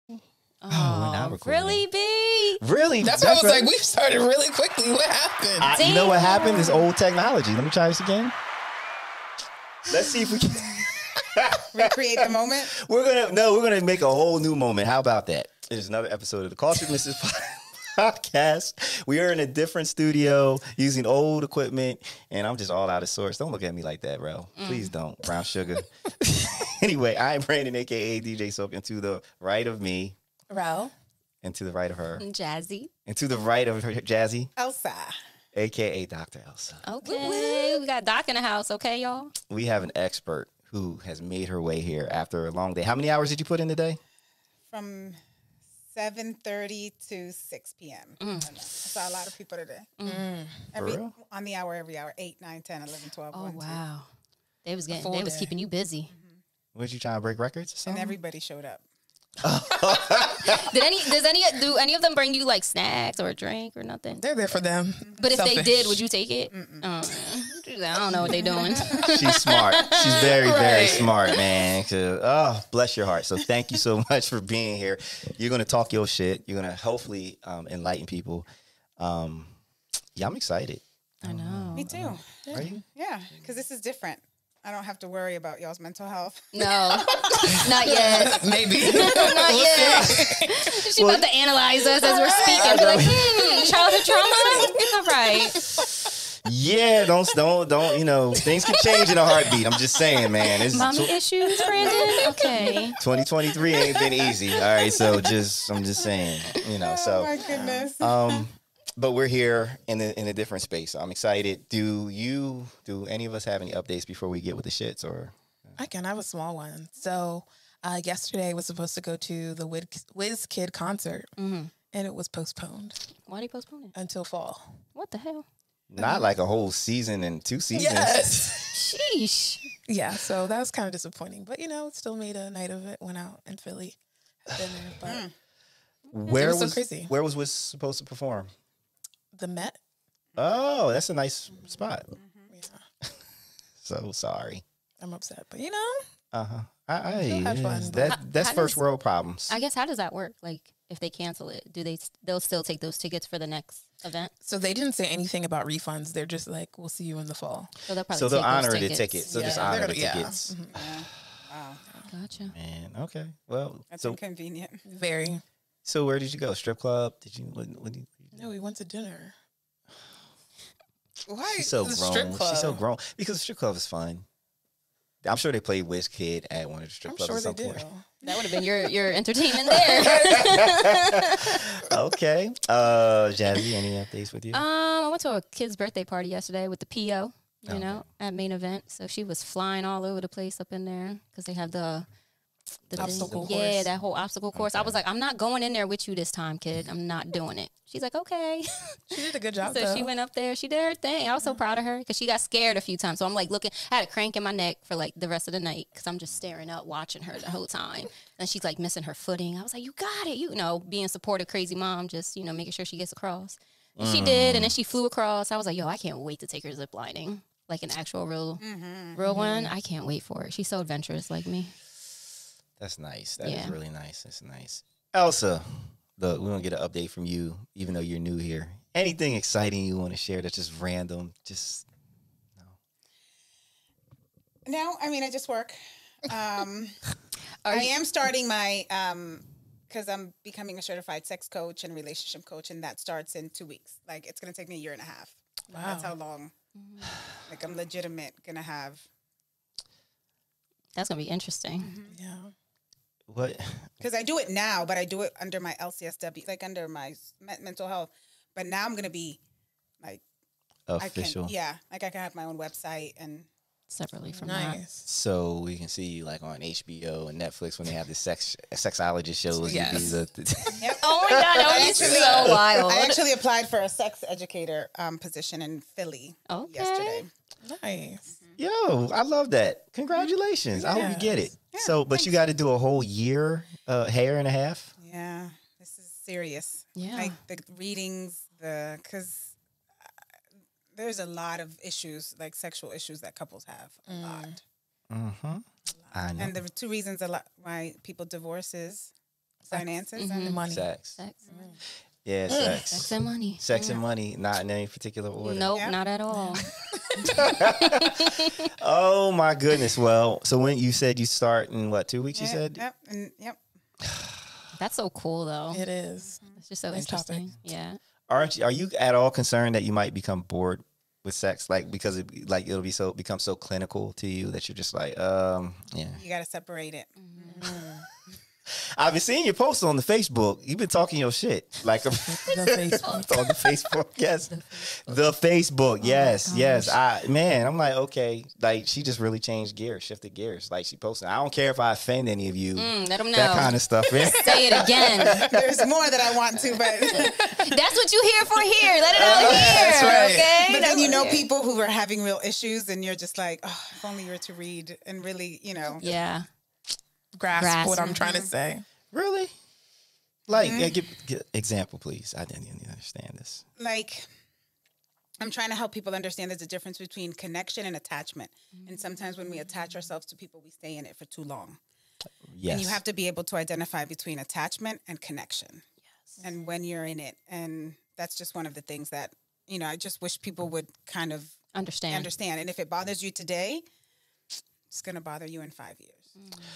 Oh, we're not recording. Really, B? Really? That's why I was like, we started really quickly. What happened? You know what happened? This old technology. Let me try this again. Let's see if we can recreate the moment. We're gonna make a whole new moment. How about that? There's another episode of the Cultured Misfits podcast. We are in a different studio using old equipment, and I'm just all out of sorts. Don't look at me like that, Rell. Please don't. Brown sugar. Anyway, I'm Brandon, aka DJ Soap, and to the right of me, Rell. And to the right of her, Jazzy. And to the right of her, Jazzy, Elsa, aka Dr. Elsa. Okay, we got Doc in the house. Okay, y'all. We have an expert who has made her way here after a long day. How many hours did you put in today? From 7:30 to 6 p.m. I saw a lot of people today. On the hour, every hour, 8, 9, 10, 11, 12, Oh 1, 2. wow, they was keeping you busy. Was you trying to break records or And something? everybody showed up. Do any of them bring you like snacks or a drink or nothing? They're there for them. But if they Selfish. did, would you take it? I don't know what they're doing. She's smart. She's very, very smart, man. Oh, bless your heart. So thank you so much for being here. You're going to talk your shit. You're going to hopefully enlighten people. I'm excited. I know. Me too. Are you? Yeah, because this is different. I don't have to worry about y'all's mental health. No, not yet. Maybe. Not yet. She's about to analyze us as we're speaking. Be like, childhood trauma? All right. Yeah, don't, things can change in a heartbeat. I'm just saying, man. Mommy issues, Brandon? Okay. 2023 ain't been easy. All right, so I'm just saying, so. Oh, my goodness. But we're here in a different space. So I'm excited. Do any of us have any updates before we get with the shits? Or I have a small one. So yesterday I was supposed to go to the Wiz Kid concert, and it was postponed. Why did he postpone it? Until fall. What the hell? not like a whole season and 2 seasons. Yes. Sheesh. Yeah, so that was kind of disappointing. But, still made a night of it. Went out in Philly. Had dinner, but Where it was was so crazy. Where was Wiz supposed to perform? The Met. Oh, that's a nice spot. Yeah, So sorry. I'm upset, but I had fun, that's first world problems. I guess how does that work? Like if they cancel it, they'll still take those tickets for the next event? So they didn't say anything about refunds. They're just like, we'll see you in the fall. So they'll probably So they'll take those honor the tickets. tickets. So Yeah, just they're honor gonna- the yeah. tickets. Wow. Gotcha. Man, okay. Well, That's so inconvenient. Very. so where did you go? Strip club? Did you? What did you? No, we went to dinner. Why? She's so The grown. strip club? She's so grown because the strip club is fun. I'm sure they played Wiz Kid at one of the strip I'm clubs sure at some they do. point. That would have been your entertainment there. Okay. Jazzy, any updates with you? I went to a kid's birthday party yesterday with the PO, at main event. So she was flying all over the place up in there because they have the Obstacle thing. course. Yeah, that whole obstacle course. I was like, I'm not going in there with you this time, kid. I'm not doing it. She's like, okay. She did a good job, So though. she went up there. She did her thing. I was so proud of her because she got scared a few times. So I'm like looking. I had a crank in my neck for like the rest of the night because I'm just staring up, watching her the whole time. And she's like missing her footing. I was like, you got it. Being supportive, crazy mom, just making sure she gets across. And she did, and then she flew across. I was like, yo, I can't wait to take her zip lining, like an actual real one. I can't wait for it. She's so adventurous, like me. That's nice. That is Yeah. really nice. That's nice. Elsa, look, we want to get an update from you, even though you're new here. Anything exciting you want to share that's just random? Just No, I mean, I just work. I am starting my, because I'm becoming a certified sex coach and relationship coach, and that starts in 2 weeks. Like, it's going to take me a year and a half. Wow. That's how long. Like, I'm legitimate going to have. That's gonna be interesting. Yeah. what? Because I do it now, but I do it under my LCSW, like under my mental health. But now I'm going to be, like, Official. I can have my own website and. Separately from that. Nice. So we can see you like on HBO and Netflix when they have the sexologist shows. Yes. You do the- Yep. Oh my God, that would be so wild. I actually applied for a sex educator position in Philly yesterday. Nice. Yo, I love that. Congratulations. I hope you get it. Yeah, So, but you got to do a whole year, hair and a half. Yeah, this is serious. Yeah. Like the readings, because there's a lot of issues, like sexual issues that couples have. A lot. Mm-hmm. I know. And the two reasons why people divorce is finances and money. Sex. Sex. Yeah, sex. Sex and money. Sex and money, not in any particular order. Nope, not at all. Oh my goodness. Well, so when you said you start in what, 2 weeks? You said. Yep. And, yep. That's so cool, though. It is. It's just so Nice interesting. topic. Yeah. Are you at all concerned that you might become bored with sex, like because it'll become so clinical to you that you're just like, yeah. You got to separate it. I've been seeing your posts on the Facebook. You've been talking your shit, like The Facebook. on the Facebook. Yes, the Facebook. Yes, yes. I'm like, okay, like she just really changed gears, shifted gears. Like she posted. I don't care if I offend any of you. Let them know. That kind of stuff. Man. Say it again. There's more that I want to, but That's what you here for here. Let it out here. That's right. Okay? but then That's you know what- people who are having real issues, and you're just like, oh, if only you were to read and really, Yeah. Grasp what I'm trying to say. Really? Like, give example, please. I didn't even understand this. like I'm trying to help people understand there's a difference between connection and attachment. And sometimes when we attach ourselves to people, we stay in it for too long. Yes. And you have to be able to identify between attachment and connection. Yes. And when you're in it. And that's just one of the things that, I just wish people would kind of Understand. And if it bothers you today, it's going to bother you in 5 years.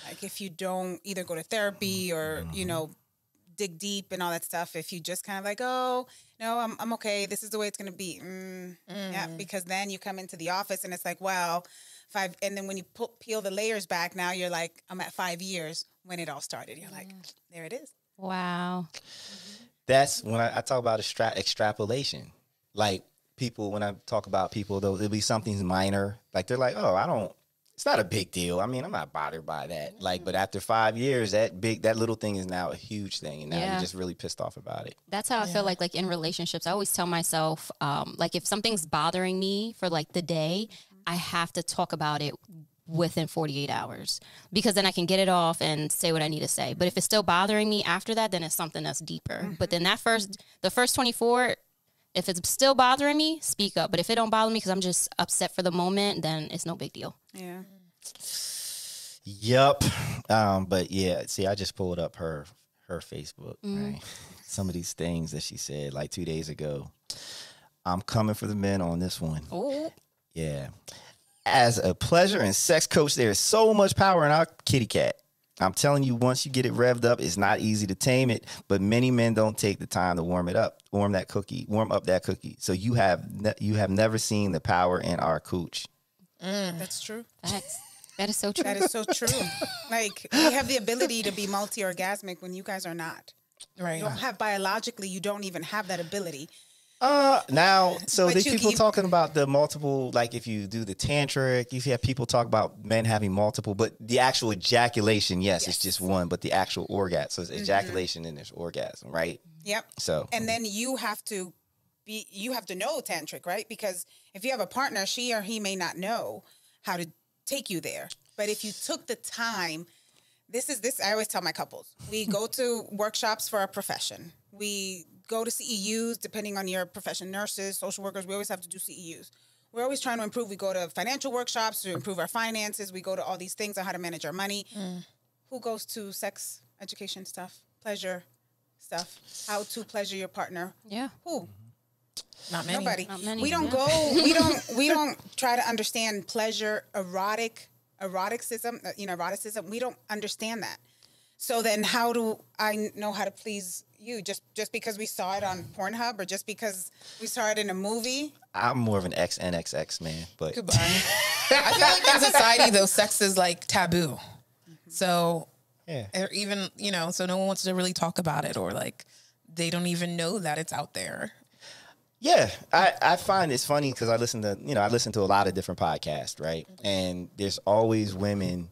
Like if you don't either go to therapy or, dig deep and all that stuff, if you just kind of like, oh, no, I'm okay. This is the way it's going to be. Yeah, because then you come into the office and it's like, well, and then when you peel the layers back, now you're like, I'm at 5 years when it all started. You're like, there it is. Wow. That's when I talk about extrapolation. Like people, when I talk about people, though, it'll be something minor. Like they're like, oh, it's not a big deal. I mean, I'm not bothered by that. Like, but after 5 years, that little thing is now a huge thing. And now you're just really pissed off about it. That's how I feel like in relationships. I always tell myself, like if something's bothering me for like the day, I have to talk about it within 48 hours because then I can get it off and say what I need to say. But if it's still bothering me after that, then it's something that's deeper. But then the first 24, if it's still bothering me, speak up. But if it don't bother me because I'm just upset for the moment, then it's no big deal. Yeah. Yep. But yeah, see, I just pulled up her Facebook, right? Some of these things that she said like 2 days ago. I'm coming for the men on this one. Oh. Yeah. As a pleasure and sex coach, there is so much power in our kitty cat. I'm telling you, once you get it revved up, it's not easy to tame it, but many men don't take the time to warm up that cookie. So you have never seen the power in our cooch. That's true. That is so true. That is so true. Like we have the ability to be multi-orgasmic when you guys are not. Right. You don't have biologically, you don't even have that ability. Now, so But there's you people keep- talking about the multiple, like if you do the tantric, you have people talk about men having multiple, but the actual ejaculation, yes, it's just one, but the actual orgasm. So it's ejaculation and there's orgasm, right? Yep. So, And then you have to know tantric, right? Because if you have a partner, she or he may not know how to take you there. But if you took the time, I always tell my couples, we go to workshops for our profession. We go to CEUs, depending on your profession, nurses, social workers, we always have to do CEUs. We're always trying to improve. We go to financial workshops to improve our finances. We go to all these things on how to manage our money. Who goes to sex education stuff, pleasure stuff, how to pleasure your partner? Yeah. Who? Not many. Nobody. Not many, We don't yeah. go. We don't try to understand pleasure, eroticism. Eroticism. We don't understand that. So then, how do I know how to please you? Just because we saw it on Pornhub, or just because we saw it in a movie? I'm more of an XNXX man, but Goodbye. I feel like in society, though, sex is like taboo. So, yeah. or even, so no one wants to really talk about it, or like they don't even know that it's out there. Yeah, I find it's funny because I listen to a lot of different podcasts, right? And there's always women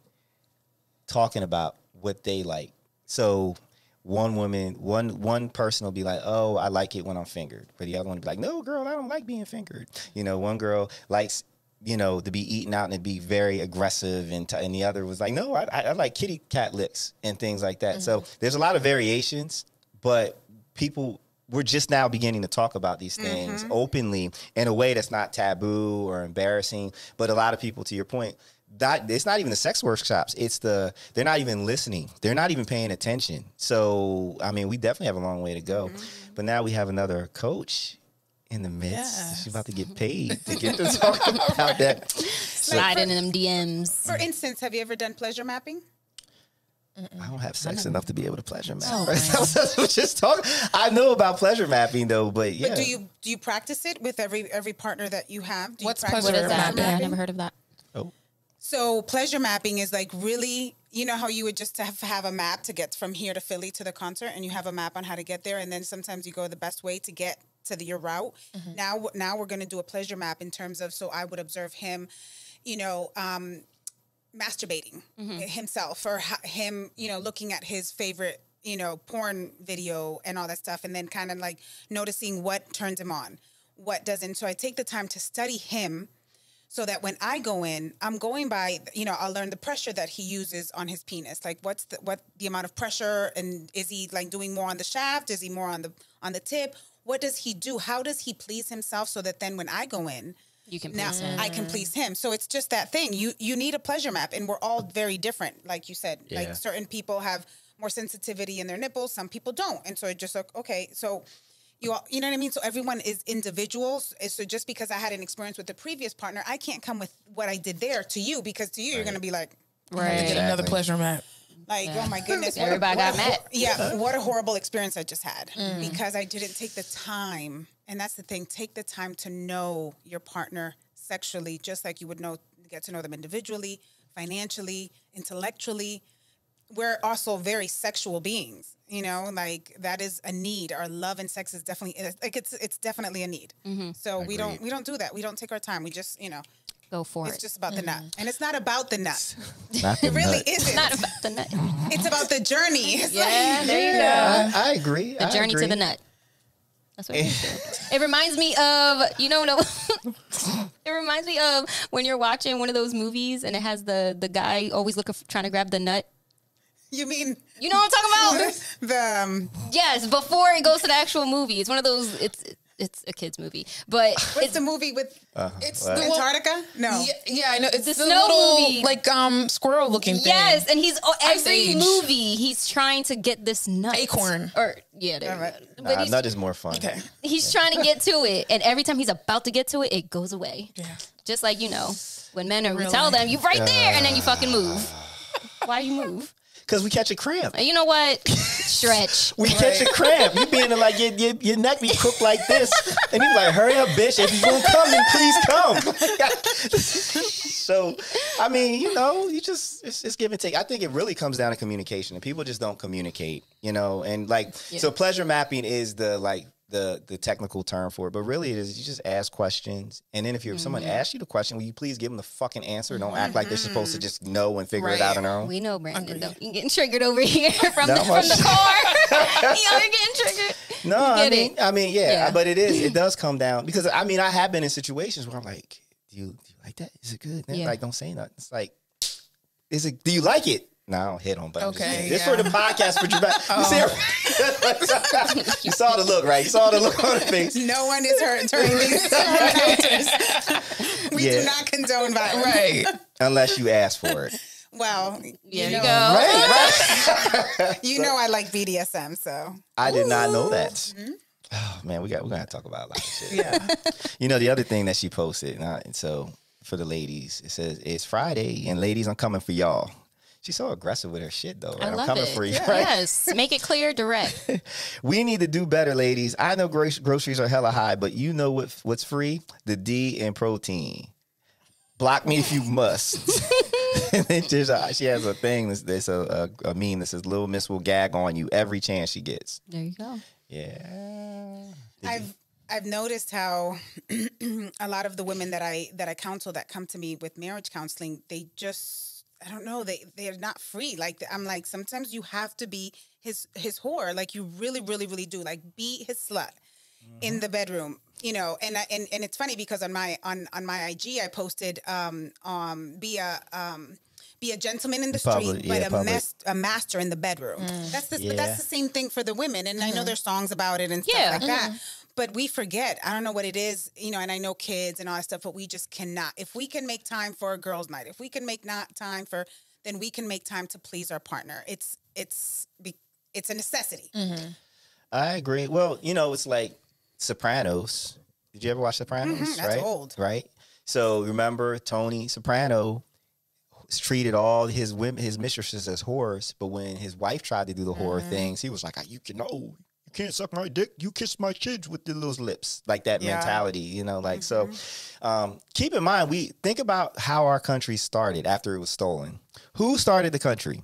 talking about what they like. So one person will be like, oh, I like it when I'm fingered. But the other one will be like, no, girl, I don't like being fingered. One girl likes, to be eaten out and to be very aggressive. And the other was like, no, I like kitty cat licks and things like that. So there's a lot of variations, but we're just now beginning to talk about these things openly in a way that's not taboo or embarrassing. But a lot of people, to your point, it's not even the sex workshops. They're not even listening. They're not even paying attention. So, I mean, we definitely have a long way to go. Mm-hmm. But now we have another coach in the midst. Yes. She's about to get paid to get to talk about that. Sliding in them DMs. For instance, have you ever done pleasure mapping? I don't have sex enough to be able to pleasure map. Oh, just talk. I know about pleasure mapping though, but yeah. But do you practice it with every partner that you have? What's pleasure mapping? I never heard of that. Oh. So pleasure mapping is like really, you know how you would just have a map to get from here to Philly to the concert, and you have a map on how to get there, and then sometimes you go the best way to get to your route. Mm-hmm. Now we're going to do a pleasure map in terms of, so I would observe him, masturbating himself, or him, looking at his favorite, porn video and all that stuff. And then kind of like noticing what turns him on, what doesn't. So I take the time to study him so that when I go in, I'm going by, I'll learn the pressure that he uses on his penis. Like what the amount of pressure, and is he like doing more on the shaft? Is he more on the tip? What does he do? How does he please himself so that then when I go in, you can please him. I can please him. So it's just that thing. You need a pleasure map, and we're all very different. Like you said, like certain people have more sensitivity in their nipples, some people don't. And so it just like, okay, so you know what I mean? So everyone is individuals. So just because I had an experience with the previous partner, I can't come with what I did there to you, because to you, you're going to be like, right, get another pleasure map. Like, oh my goodness. Everybody got mad. Yeah, what a horrible experience I just had because I didn't take the time. And that's the thing. Take the time to know your partner sexually, just like you would get to know them individually, financially, intellectually. We're also very sexual beings, like that is a need. Our love and sex is definitely like it's definitely a need. Mm-hmm. So we don't do that. We don't take our time. We just, go for it. It's just about the nut. And it's not about the nut. It really isn't. It's not about the nut. It's about the journey. There you go. I agree. The journey to the nut. That's what it reminds me of, it reminds me of when you're watching one of those movies and it has the guy always trying to grab the nut. You mean... You know what I'm talking about? Yes, before it goes to the actual movie. It's one of those... It's a kid's movie, but what's the movie with? It's the Antarctica. No, yeah, I know. It's the snow little movie, like squirrel looking thing. Yes, and he's every movie he's trying to get this nut acorn. But nut is more fun. Okay, he's trying to get to it, and every time he's about to get to it, it goes away. Yeah, just like when men are tell them you right there, and then you fucking move. Why you move? Because we catch a cramp. You know what? Stretch. We catch a cramp. You being like your neck be crooked like this, and he's like, "Hurry up, bitch! If you gonna come, then please come." So, I mean, you just it's give and take. I think it really comes down to communication, and people just don't communicate. And so pleasure mapping is the technical term for it, but really it is you just ask questions, and then if someone asks you the question, will you please give them the fucking answer? Don't act like they're supposed to just know and figure it out on their own. We know, Brandon. You're getting triggered over here from the car. You're getting triggered. No, I mean, yeah, but it does come down because I have been in situations where I'm like, do you like that? Is it good? Yeah. Like, don't say nothing. It's like, do you like it? No, I don't hit on, but okay, this for the podcast for Dramatic. You saw the look, right? You saw the look on the face. No one is hurt during these encounters. We do not condone violence. Right. Unless you ask for it. Well, you go. Right. I like BDSM, so. I did not know that. Mm-hmm. Oh, man, we're going to talk about a lot of shit. Yeah. The other thing that she posted, and so for the ladies, it says, it's Friday, and ladies, I'm coming for y'all. She's so aggressive with her shit, though. Right? I love I'm coming for you. Yeah. Right? Yes. Make it clear, direct. We need to do better, ladies. I know groceries are hella high, but you know what's free? The D in protein. Block me if you must. And then she has a thing. There's a meme that says, "Little Miss will gag on you every chance she gets." There you go. Yeah. I've noticed how a lot of the women that I counsel that come to me with marriage counseling, they just... I don't know. They're not free. Like, I'm like, sometimes you have to be his whore. Like, you really, really, really do. Like, be his slut in the bedroom. And it's funny because on my IG I posted be be a gentleman in the Public, street, but public. a master in the bedroom. But that's the same thing for the women. And I know there's songs about it and stuff like that. But we forget. I don't know what it is, you know, and I know kids and all that stuff, but we just cannot. If we can make time for a girls' night, if we can make time for, then we can make time to please our partner. It's a necessity. I agree. Well, you know, it's like Sopranos. Did you ever watch Sopranos? That's old. Right? So remember Tony Soprano treated all his mistresses as whores, but when his wife tried to do the whore things, he was like, you can't suck my dick. You kiss my kids with your little lips. Like that mentality, you know, like, so keep in mind, we think about how our country started after it was stolen. Who started the country?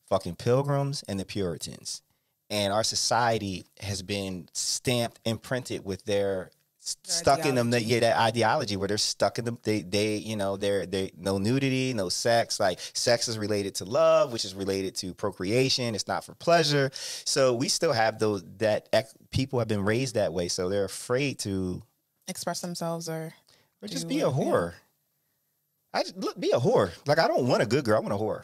Fucking Pilgrims and the Puritans. And our society has been stamped, imprinted with their stuck in them, that ideology where they're stuck in them. They you know, they're no nudity, no sex. Like sex is related to love, which is related to procreation. It's not for pleasure. So we still have people have been raised that way. So they're afraid to express themselves or just be a whore. Be a whore. Like, I don't want a good girl. I want a whore.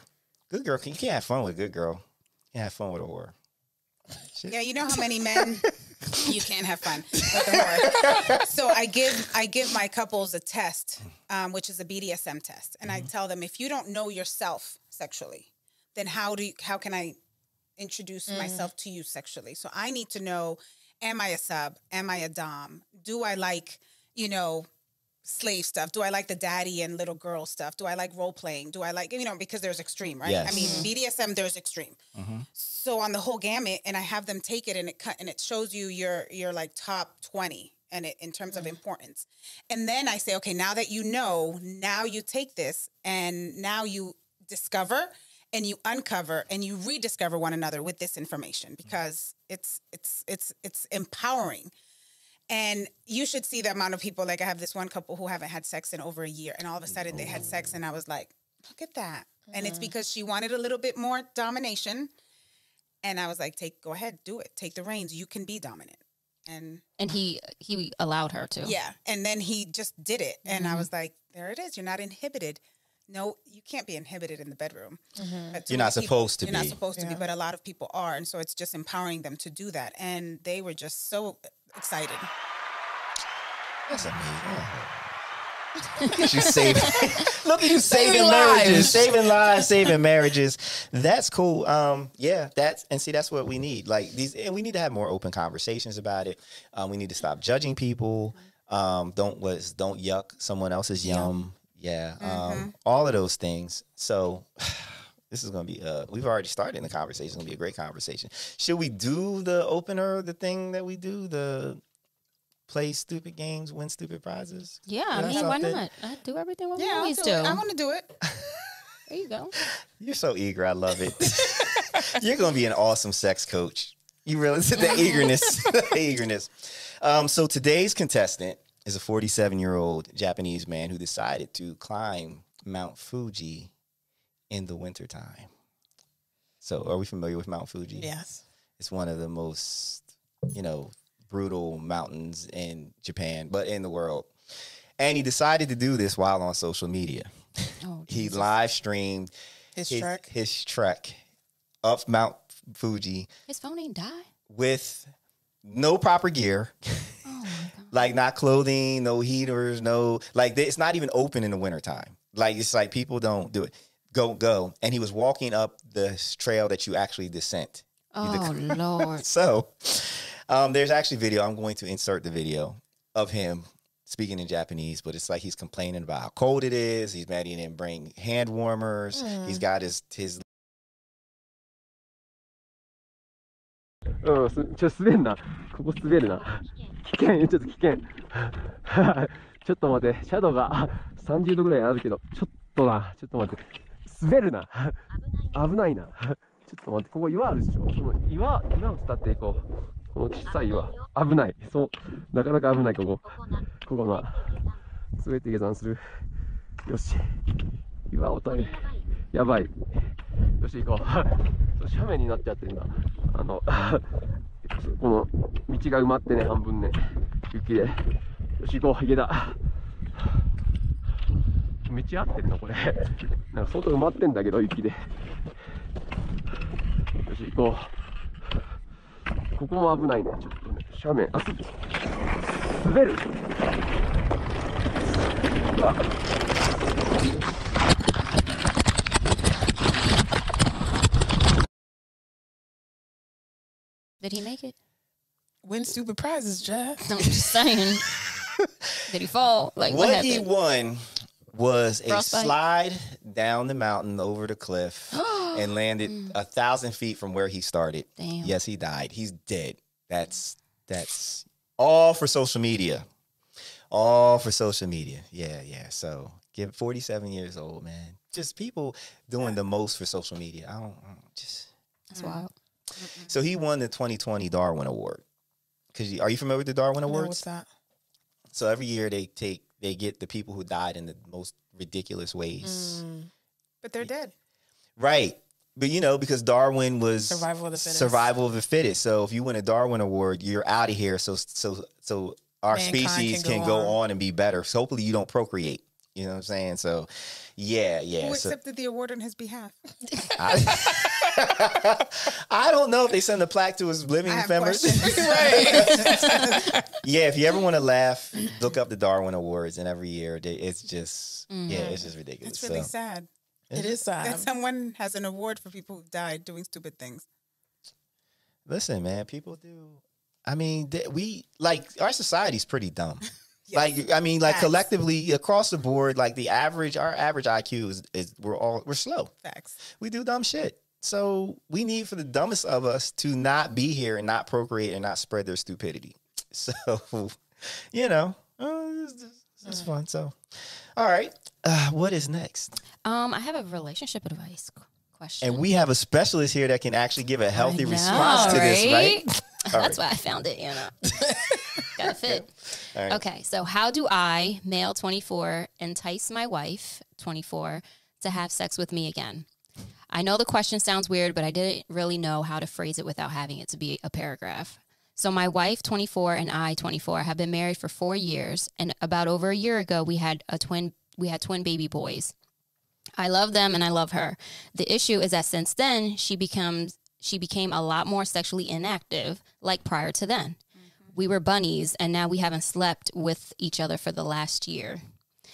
Good girl, you can't have fun with a good girl. You can't have fun with a whore. Shit. Yeah, you know how many men you can't have fun with a whore. So I give my couples a test, which is a BDSM test, and I tell them, if you don't know yourself sexually, then how can I introduce myself to you sexually? So I need to know: am I a sub? Am I a dom? Do I like, you know, slave stuff? Do I like the daddy and little girl stuff? Do I like role playing? Do I like, you know, because there's extreme, right? Yes. I mean, BDSM, there's extreme. So on the whole gamut, and I have them take it, and it shows you your like top 20 and in terms of importance. And then I say, okay, now that you know, now you take this and now you discover and you uncover and you rediscover one another with this information, because it's empowering. And you should see the amount of people. Like, I have this one couple who haven't had sex in over a year, and all of a sudden they had sex, and I was like, look at that. And it's because she wanted a little bit more domination. And I was like, go ahead, do it. Take the reins. You can be dominant. And he allowed her to. Yeah. And then he just did it. And I was like, there it is. You're not inhibited. No, you can't be inhibited in the bedroom. You're not supposed to be. You're not supposed to be, but a lot of people are. And so it's just empowering them to do that. And they were just so excited. That's amazing. Look at you saving marriages, saving lives, saving marriages. That's cool. That's what we need. Like these, and we need to have more open conversations about it. We need to stop judging people. Don't yuck someone else's yum. Yeah. All of those things. So this is going to be, we've already started the conversation. It's going to be a great conversation. Should we do the opener, the thing that we do, the play stupid games, win stupid prizes? Yeah, I mean, why not? I do everything we always do. I want to do it. There you go. You're so eager. I love it. You're going to be an awesome sex coach. You really, the eagerness. So today's contestant is a 47-year-old Japanese man who decided to climb Mount Fuji in the wintertime. So are we familiar with Mount Fuji? Yes. It's one of the most, brutal mountains in Japan, but in the world. And he decided to do this while on social media. Oh, he live streamed his trek up Mount Fuji. His phone ain't die? With no proper gear. Oh my God. Like, not clothing, no heaters, it's not even open in the wintertime. Like, it's like people don't do it. Go. And he was walking up the trail that you actually descend. Oh, Lord. So there's actually video. I'm going to insert the video of him speaking in Japanese, but it's like he's complaining about how cold it is. He's mad he didn't bring hand warmers. He's got his滑んな。ここ滑るな。危険、ちょっと危険。ちょっと待って、シャドウが30度ぐらいあるけど、ちょっと待って。滑るな。危ないな。ちょっと待って、ここ岩あるでしょ。その岩を伝っていこう。この小さい岩。危ない。そう。なかなか危ない、ここな。滑って下山する。よし。岩を取る。やばい。よし、行こう。斜面になっちゃってるんだ。この道が埋まってね、半分ね。雪で。よし、行こう。行けた。道合ってるのこれ。なんか外埋まってんだけど雪で。よし行こう。ここも危ないね。ちょっとね斜面。あ、滑る。Did he make it? Win stupid prizes, Jeff. I'm just saying. Did he fall? Like what What he happened? won was a Frostbite? slide down the mountain over the cliff and landed 1,000 feet from where he started. Damn. Yes, he died. He's dead. That's all for social media. All for social media. Yeah. So give 47 years old, man. Just people doing the most for social media. I don't just. That's wild. So he won the 2020 Darwin Award. Are you familiar with the Darwin Awards? No, what's that? So every year they get the people who died in the most ridiculous ways. But they're dead. Right. But because Darwin was Survival of the fittest. Survival of the fittest. So if you win a Darwin Award, you're out of here. So our Mankind species can can go go on and be better. So hopefully you don't procreate. You know what I'm saying? So yeah. Who So accepted the award on his behalf? I don't know if they send a plaque to his living I have members. questions. Yeah, if you ever want to laugh, look up the Darwin Awards, and every year it's just it's just ridiculous. It's really So, sad It is that sad. someone has an award for people who died doing stupid things. listen, man, people do. I mean, our society's pretty dumb. Facts. Collectively across the board, like our average IQ is we're slow. Facts. We do dumb shit. So we need for the dumbest of us to not be here and not procreate and not spread their stupidity. So, it's fun. So, all right, what is next? I have a relationship advice question. And we have a specialist here that can actually give a healthy I know, response to this, right? That's why I found it, Gotta fit. All right. Okay, so how do I, male 24, entice my wife, 24, to have sex with me again? I know the question sounds weird, but I didn't really know how to phrase it without having it to be a paragraph. So my wife, 24, and I, 24, have been married for 4 years, and about over a year ago, we had twin baby boys. I love them and I love her. The issue is that since then, she became a lot more sexually inactive, like prior to then. We were bunnies, and now we haven't slept with each other for the last year.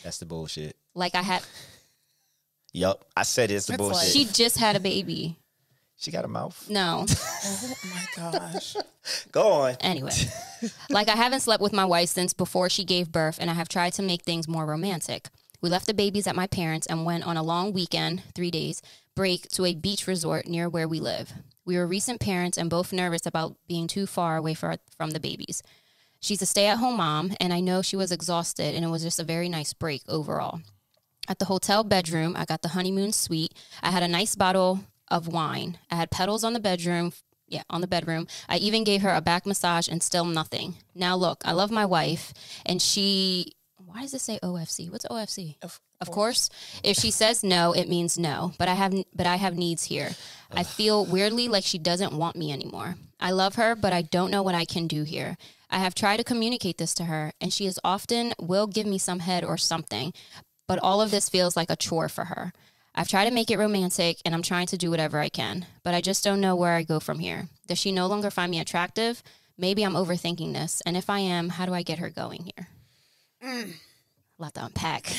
That's the bullshit. Like I had, Yup, I said it's the It's bullshit. like- she just had a baby. She got a mouth. No. Oh my gosh. Go on. Anyway, like I haven't slept with my wife since before she gave birth, and I have tried to make things more romantic. We left the babies at my parents' and went on a long weekend, 3 days, break to a beach resort near where we live. We were recent parents and both nervous about being too far away from the babies. She's a stay-at-home mom, and I know she was exhausted, and it was just a very nice break overall. At the hotel bedroom, I got the honeymoon suite. I had a nice bottle of wine. I had petals on the bedroom. Yeah, on the bedroom. I even gave her a back massage and still nothing. Now look, I love my wife, and why does it say OFC? What's OFC? Of course. If she says no, it means no. But I have needs here. I feel weirdly like she doesn't want me anymore. I love her, but I don't know what I can do here. I have tried to communicate this to her, and she is often will give me some head or something. But all of this feels like a chore for her. I've tried to make it romantic, and I'm trying to do whatever I can. But I just don't know where I go from here. Does she no longer find me attractive? Maybe I'm overthinking this. And if I am, how do I get her going here? A lot to unpack.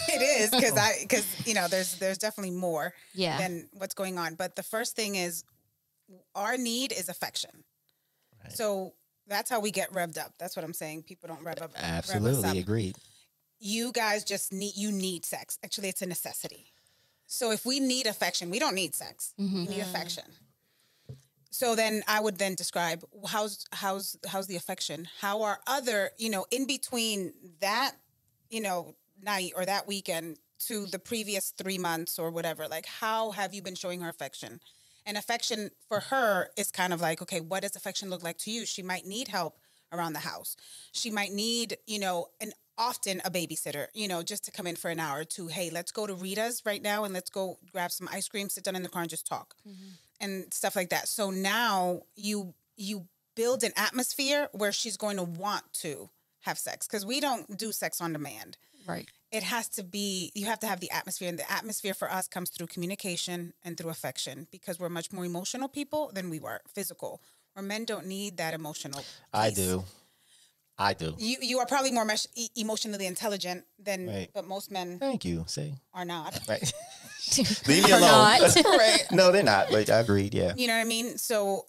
It is because there's definitely more Yeah. than what's going on. But the first thing is our need is affection. Right. So that's how we get revved up. That's what I'm saying. People don't rev up. Absolutely rev us up. agreed. You guys just need sex. Actually, it's a necessity. So if we need affection, we don't need sex. We need affection. So then I would then describe how's the affection? How are other, in between that, night or that weekend to the previous 3 months or whatever, like how have you been showing her affection? And affection for her is kind of like, okay, what does affection look like to you? She might need help around the house. She might need, often a babysitter, just to come in for an hour or two. Hey, let's go to Rita's right now and let's go grab some ice cream, sit down in the car and just talk and stuff like that. So now you build an atmosphere where she's going to want to have sex because we don't do sex on demand. Right. it has to be, you have to have the atmosphere. And the atmosphere for us comes through communication and through affection, because we're much more emotional people than we were physical. Where men don't need that emotional piece. I do. You are probably more emotionally intelligent than, right. but most men Thank you. See? Are not. Right. Leave me alone. Right. No, they're not, but I agreed, yeah. You know what I mean? So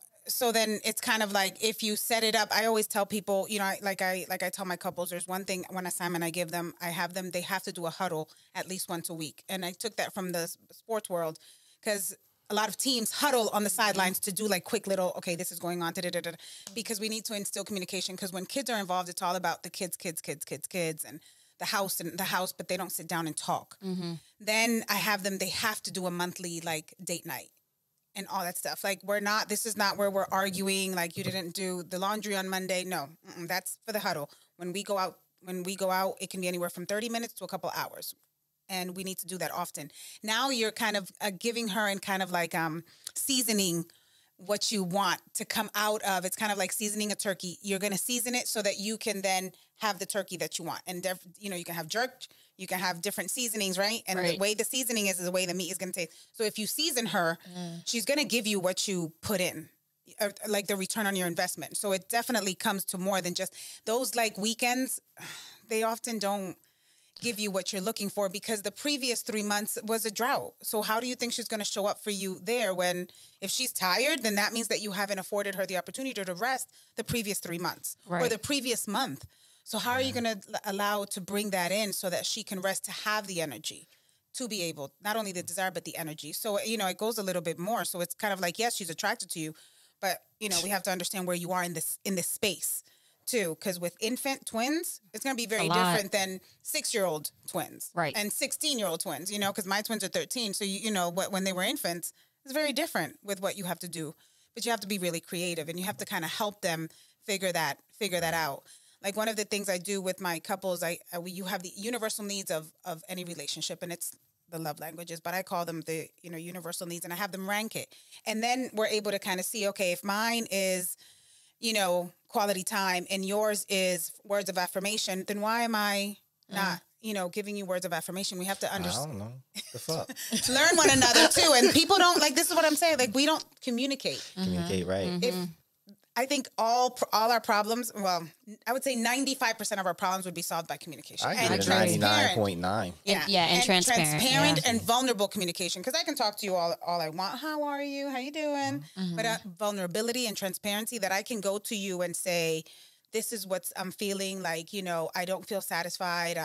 then it's kind of like, if you set it up, I always tell people, you know, like I tell my couples, there's one thing, one assignment I give them, they have to do a huddle at least once a week. And I took that from the sports world, because a lot of teams huddle on the sidelines to do like quick little, okay, this is going on, because we need to instill communication. Because when kids are involved, it's all about the kids, and the house, but they don't sit down and talk. Mm-hmm. Then I have them, they have to do a monthly like date night and all that stuff. Like, this is not where we're arguing, like you didn't do the laundry on Monday. No, that's for the huddle. When we go out, it can be anywhere from 30 minutes to a couple hours. And we need to do that often. Now you're kind of giving her and kind of like seasoning what you want to come out of. It's kind of like seasoning a turkey. You're going to season it so that you can then have the turkey that you want. And, you can have jerk, you can have different seasonings, right? And the way the seasoning is the way the meat is going to taste. So if you season her, she's going to give you what you put in, like the return on your investment. So it definitely comes to more than just those like weekends. They often don't give you what you're looking for, because the previous 3 months was a drought. So how do you think she's going to show up for you there, when if she's tired, then that means that you haven't afforded her the opportunity to rest the previous 3 months or the previous month. So how are you going to allow to bring that in so that she can rest, to have the energy to be able, not only the desire, but the energy. So, it goes a little bit more. So it's kind of like, yes, she's attracted to you, but we have to understand where you are in this space too, because with infant twins, it's going to be very different than 6-year-old twins, right? And 16-year-old twins, because my twins are 13. So when they were infants, it's very different with what you have to do. But you have to be really creative, and you have to kind of help them figure that out. Like one of the things I do with my couples, you have the universal needs of any relationship, and it's the love languages, but I call them the universal needs, and I have them rank it, and then we're able to kind of see, okay, if mine is quality time and yours is words of affirmation, then why am I not, giving you words of affirmation? We have to understand. I don't know. The fuck? Learn one another too. And people don't, like, this is what I'm saying. Like, we don't communicate. Communicate, right. Mm-hmm. I think all our problems, well, I would say 95% of our problems would be solved by communication. I agree with 99.9. Yeah, and transparent. And vulnerable communication. Because I can talk to you all I want. How are you? How you doing? Mm-hmm. But vulnerability and transparency, that I can go to you and say, this is what I'm feeling. Like, I don't feel satisfied.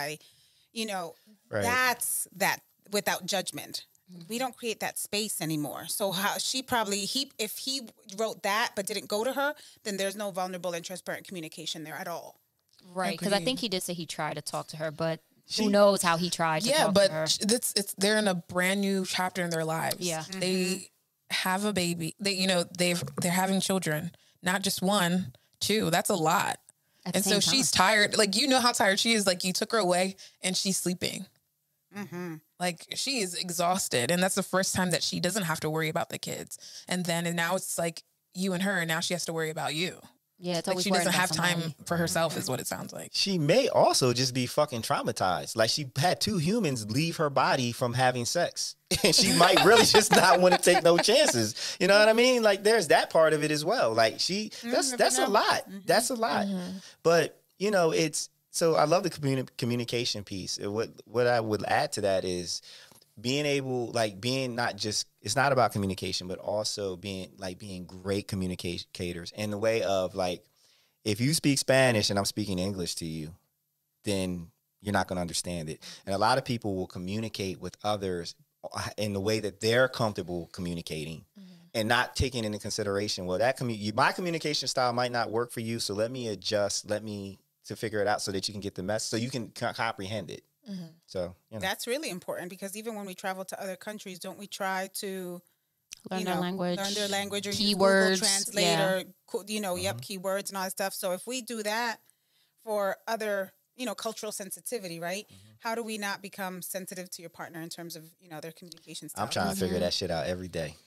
That's that, without judgment. We don't create that space anymore. So if he wrote that but didn't go to her, then there's no vulnerable and transparent communication there at all. Right, because I think he did say he tried to talk to her, but who knows how he tried to talk to her. Yeah, but they're in a brand new chapter in their lives. Yeah. Mm-hmm. They have a baby. They're having children, not just 1, 2. That's a lot. And so she's tired. Like, how tired she is. Like, you took her away and she's sleeping. Mm-hmm. Like, she is exhausted, and that's the first time that she doesn't have to worry about the kids. And now it's like you and her, and now she has to worry about you. Yeah, it's like she doesn't have time for herself, is what it sounds like. She may also just be fucking traumatized. Like, she had 2 humans leave her body from having sex, and she might really just not want to take no chances. You know what I mean? Like, there's that part of it as well. Like, that's a lot. That's a lot. But it's. So I love the communication piece. What I would add to that is being not just, it's not about communication, but also being great communicators in the way of, like, if you speak Spanish and I'm speaking English to you, then you're not going to understand it. And a lot of people will communicate with others in the way that they're comfortable communicating. And not taking into consideration, well, my communication style might not work for you, so let me adjust, to figure it out so that you can get the message, so you can comprehend it. Mm-hmm. So that's really important, because even when we travel to other countries, don't we try to learn their language, or keywords, use Google Translate, or keywords and all that stuff. So if we do that for other, cultural sensitivity, right? Mm-hmm. How do we not become sensitive to your partner in terms of, their communication style? I'm trying to figure that shit out every day.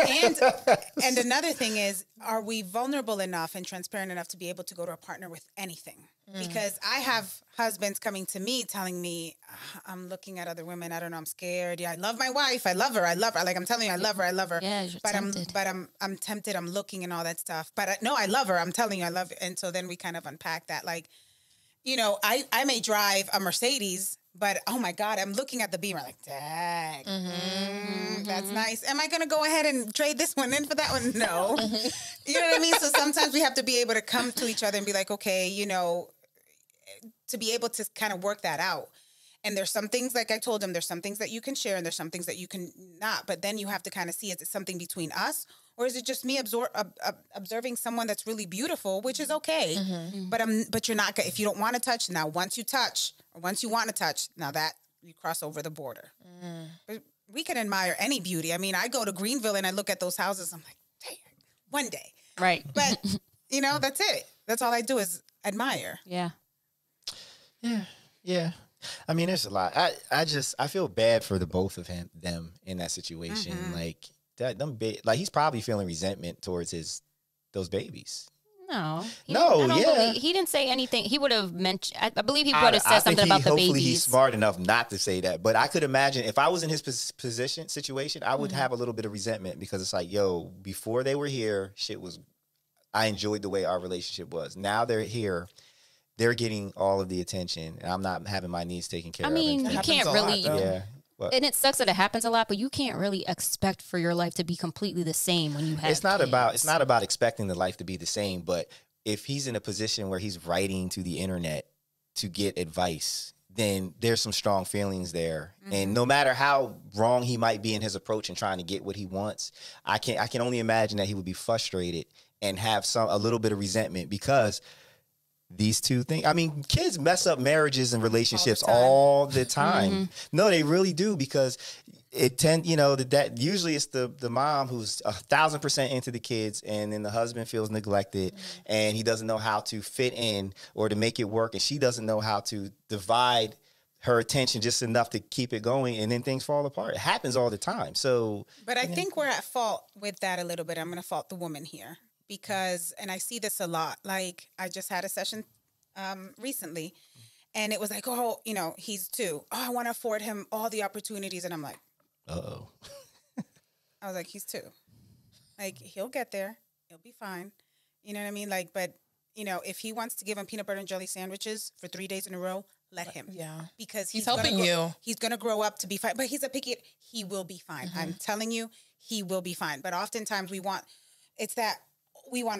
And another thing is, are we vulnerable enough and transparent enough to be able to go to a partner with anything? Because I have husbands coming to me telling me, I'm looking at other women. I don't know. I'm scared. Yeah, I love my wife. I love her. I love her. Like I'm telling you, I love her. I love her. Yeah, you're tempted. I'm tempted. I'm looking and all that stuff. But no, I love her. I'm telling you, I love her. And so then we kind of unpack that. Like, you know, I may drive a Mercedes, but oh my God, I'm looking at the Beamer like, dang, that's nice. Am I going to go ahead and trade this one in for that one? No. You know what I mean? So sometimes we have to be able to come to each other and be like, okay, you know, to be able to kind of work that out. And there's some things, like I told him, there's some things that you can share and there's some things that you can not. But then you have to kind of see, is it something between us or is it just me observing someone that's really beautiful, which is okay. But you're not, if you don't want to touch, now once you touch or once you want to touch, now that you cross over the border. But we can admire any beauty. I mean, I go to Greenville and I look at those houses. I'm like, dang, one day. Right. But, you know, that's it. That's all I do is admire. Yeah. Yeah. I mean, there's a lot. I feel bad for the both of them in that situation. Like he's probably feeling resentment towards those babies. No. He didn't say anything. He would have mentioned, I believe he would have said something about the babies. Hopefully he's smart enough not to say that. But I could imagine if I was in his situation, I would have a little bit of resentment because it's like, yo, before they were here, I enjoyed the way our relationship was. Now they're here. They're getting all of the attention, and I'm not having my needs taken care of. I mean, you can't really, Well, and it sucks that it happens a lot, but you can't really expect for your life to be completely the same when you have it's not kids. about expecting the life to be the same, but if he's in a position where he's writing to the internet to get advice, then there's some strong feelings there. And no matter how wrong he might be in his approach and trying to get what he wants, I can only imagine that he would be frustrated and have a little bit of resentment because these two things. I mean, kids mess up marriages and relationships all the time. No, they really do because that usually it's the mom who's 1,000% into the kids, and then the husband feels neglected and he doesn't know how to fit in or to make it work, and she doesn't know how to divide her attention just enough to keep it going, and then things fall apart. It happens all the time. So, but I think we're at fault with that a little bit. I'm going to fault the woman here. Because, and I see this a lot, like I just had a session recently and it was like, oh, you know, he's 2. Oh, I want to afford him all the opportunities. And I'm like, uh-oh. I was like, he's 2. Like, he'll get there. He'll be fine. You know what I mean? Like, but, you know, if he wants to give him peanut butter and jelly sandwiches for 3 days in a row, let him. Yeah. Because he's helping you. He's going to grow up to be fine. But he's a picky, he will be fine. I'm telling you, he will be fine. But oftentimes we want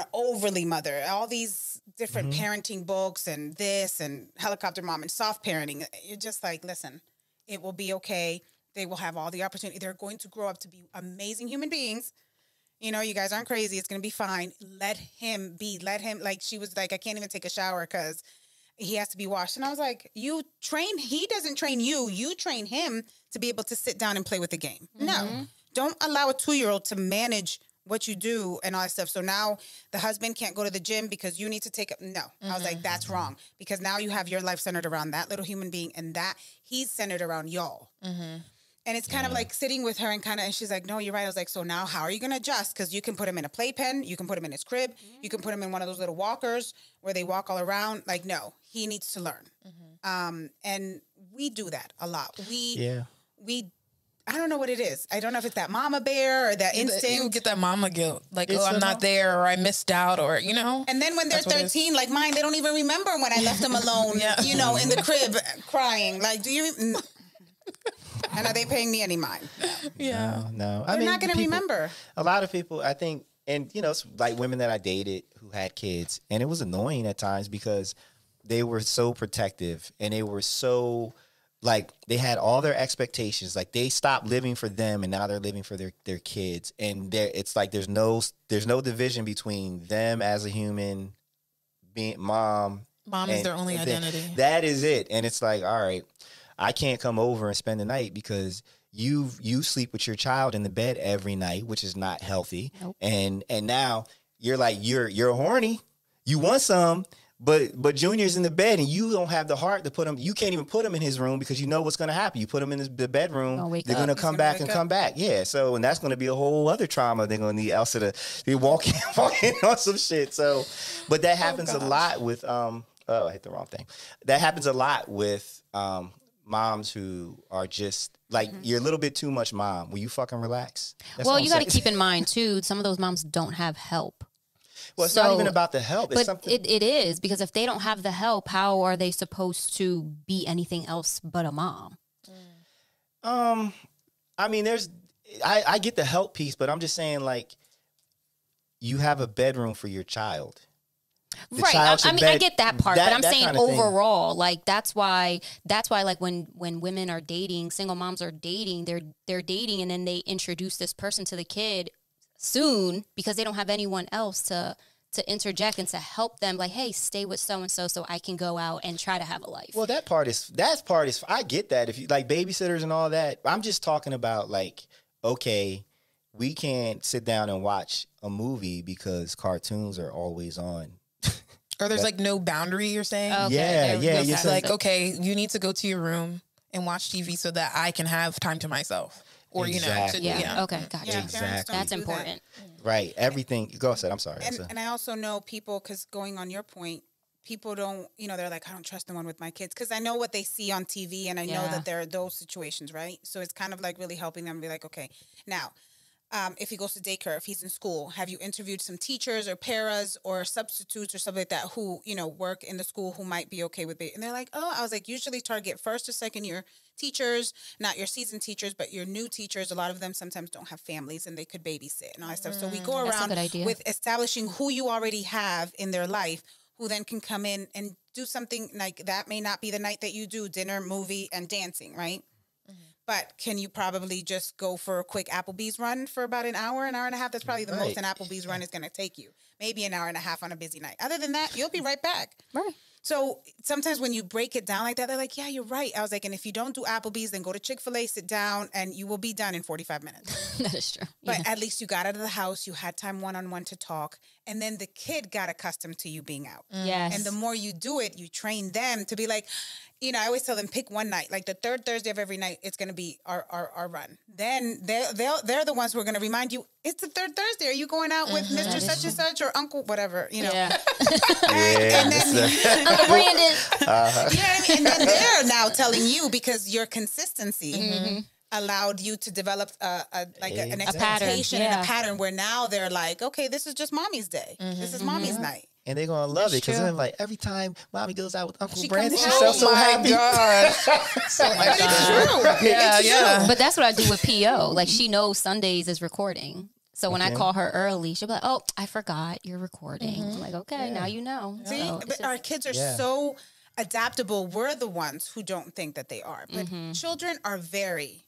to overly mother, all these different parenting books and this and helicopter mom and soft parenting. You're just like, listen, it will be okay. They will have all the opportunity. They're going to grow up to be amazing human beings. You know, you guys aren't crazy. It's going to be fine. Let him be. Let him, like she was like, I can't even take a shower because he has to be washed. And I was like, he doesn't train you. You train him to be able to sit down and play with the game. No, don't allow a 2-year-old to manage what you do and all that stuff. So now the husband can't go to the gym because you need to take it. No, I was like, that's wrong. Because now you have your life centered around that little human being and that he's centered around y'all. And it's kind of like sitting with her and she's like, no, you're right. I was like, so now how are you going to adjust? Because you can put him in a playpen. You can put him in his crib. You can put him in one of those little walkers where they walk all around. Like, no, he needs to learn. And we do that a lot. I don't know what it is. I don't know if it's that mama bear or that instinct. You get that mama guilt. Like, I'm not there or I missed out or, you know. And then when they're 13, like mine, they don't even remember when I left them alone, you know, in the crib crying. Like, do you... And are they paying me any mind? No. They're not going to remember. A lot of people, I think, and, you know, it's like women that I dated who had kids. And it was annoying at times because they were so protective and they were so... Like they had all their expectations, like they stopped living for them and now they're living for their kids. And it's like there's no division between them as a human being mom. Mom is their only identity. That is it. And it's like, all right, I can't come over and spend the night because you sleep with your child in the bed every night, which is not healthy. Nope. And now you're like you're horny. You want some. But Junior's in the bed, and you don't have the heart to put him. You can't even put him in his room because you know what's going to happen. You put him in the bedroom, they're going to come back and come back. Yeah, so and that's going to be a whole other trauma. They're going to need Elsa to be walking on some shit. So, but that happens a lot with I hit the wrong thing. That happens a lot with moms who are just like you're a little bit too much mom. Will you fucking relax? Well, you got to keep in mind too. Some of those moms don't have help. Well, it's not even about the help. It's but it is, because if they don't have the help, how are they supposed to be anything else but a mom? I mean, I get the help piece, but I'm just saying, like, you have a bedroom for your child. Right. I mean, I get that part, but I'm saying overall, like, that's why, like, when women are dating, single moms are dating, they're dating, and then they introduce this person to the kid soon because they don't have anyone else to interject and to help them, like, hey, stay with so-and-so so I can go out and try to have a life. Well, that part is I get that. If you like babysitters and all that, I'm just talking about, like, okay, we can't sit down and watch a movie because cartoons are always on. Or there's like no boundary, you're saying? Okay. Yeah. It's like, okay, you need to go to your room and watch TV so that I can have time to myself. Or, exactly. Okay, gotcha. Yeah, exactly. That's important. Right. Everything. Go ahead. I'm sorry. And I also know people, because going on your point, people don't, they're like, I don't trust the one with my kids. Because I know what they see on TV, and I know that there are those situations, right? So it's kind of like really helping them be like, okay, now, if he goes to daycare, if he's in school, have you interviewed some teachers or paras or substitutes or something like that who, work in the school who might be okay with it? And they're like, oh, I was like, usually target first or second year teachers, not your seasoned teachers, but your new teachers. A lot of them sometimes don't have families and they could babysit and all that stuff. So we go around with establishing who you already have in their life, who then can come in and do something like that. May not be the night that you do dinner, movie, and dancing, right? But can you probably just go for a quick Applebee's run for about an hour and a half? That's probably the most an Applebee's run is going to take you. Maybe an hour and a half on a busy night. Other than that, you'll be right back. Right. So sometimes when you break it down like that, they're like, yeah, you're right. I was like, and if you don't do Applebee's, then go to Chick-fil-A, sit down, and you will be done in 45 minutes. That is true. But at least you got out of the house. You had time one-on-one to talk. And then the kid got accustomed to you being out. Yes. And the more you do it, you train them to be like, I always tell them, pick one night. Like the third Thursday of every night, it's going to be our run. Then they're the ones who are going to remind you, it's the third Thursday. Are you going out with Mr. Such and Such or Uncle whatever, Yeah. and then Uncle Brandon. You know what I mean? And then they're now telling you, because your consistency allowed you to develop an expectation and a pattern where now they're like, okay, this is just mommy's day. This is mommy's night. And they're going to love it because they're like, every time mommy goes out with Uncle Brandon, she comes so happy. Yeah. But that's what I do with PO. Like, she knows Sundays is recording. So when I call her early, she'll be like, oh, I forgot you're recording. I'm like, okay, now you know. See, So but our kids are so adaptable. We're the ones who don't think that they are. But children are they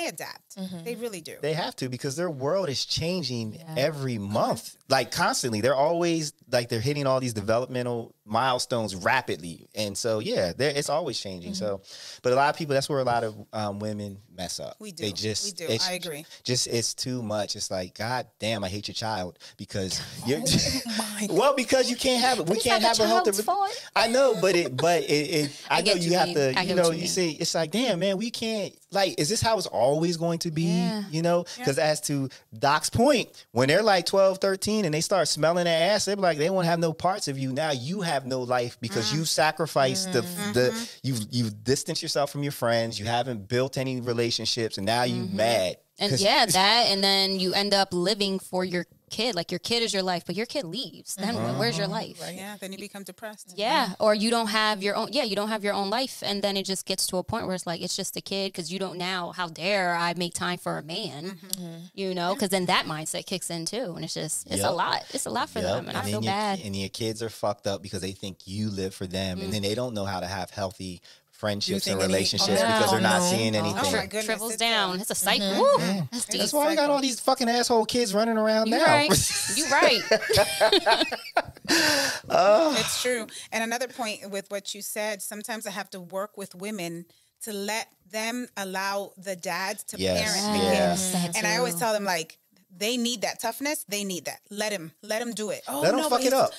adapt. They really do. They have to, because their world is changing every month, like constantly. They're always like they're hitting all these developmental milestones rapidly, and so it's always changing. So, but a lot of people, that's where a lot of women mess up. We do. We do. I agree. It's too much. It's like, God damn, I hate your child because you're. Well, because you can't have it. We can't have a healthy. I know, but I know you have to. You see, it's like, damn, man, we can't. Like, is this how it's always going to be? Yeah. Because as to Doc's point, when they're like 12, 13 and they start smelling their ass, they're like, they won't have no parts of you. Now you have no life because you sacrificed you've distanced yourself from your friends. You haven't built any relationships, and now you mad. And that, and then you end up living for your kid. Like, your kid is your life, but your kid leaves. Then where's your life? Right. Yeah, then you become depressed. Yeah, or you don't have your own. Yeah, you don't have your own life, and then it just gets to a point where it's like, it's just a kid, because you don't now. How dare I make time for a man? Because then that mindset kicks in too, and it's a lot. It's a lot for them, and I feel bad. And your kids are fucked up because they think you live for them, and then they don't know how to have healthy friendships and relationships because they're not seeing anything. Oh my goodness, triples down. It's a cycle. Woo. That's why we got all these fucking asshole kids running around now. You're right. It's true. And another point with what you said, sometimes I have to work with women to let them allow the dads to parent the kids. And I always tell them, like, they need that toughness. They need that. Let him do it. Oh, let him fuck it up.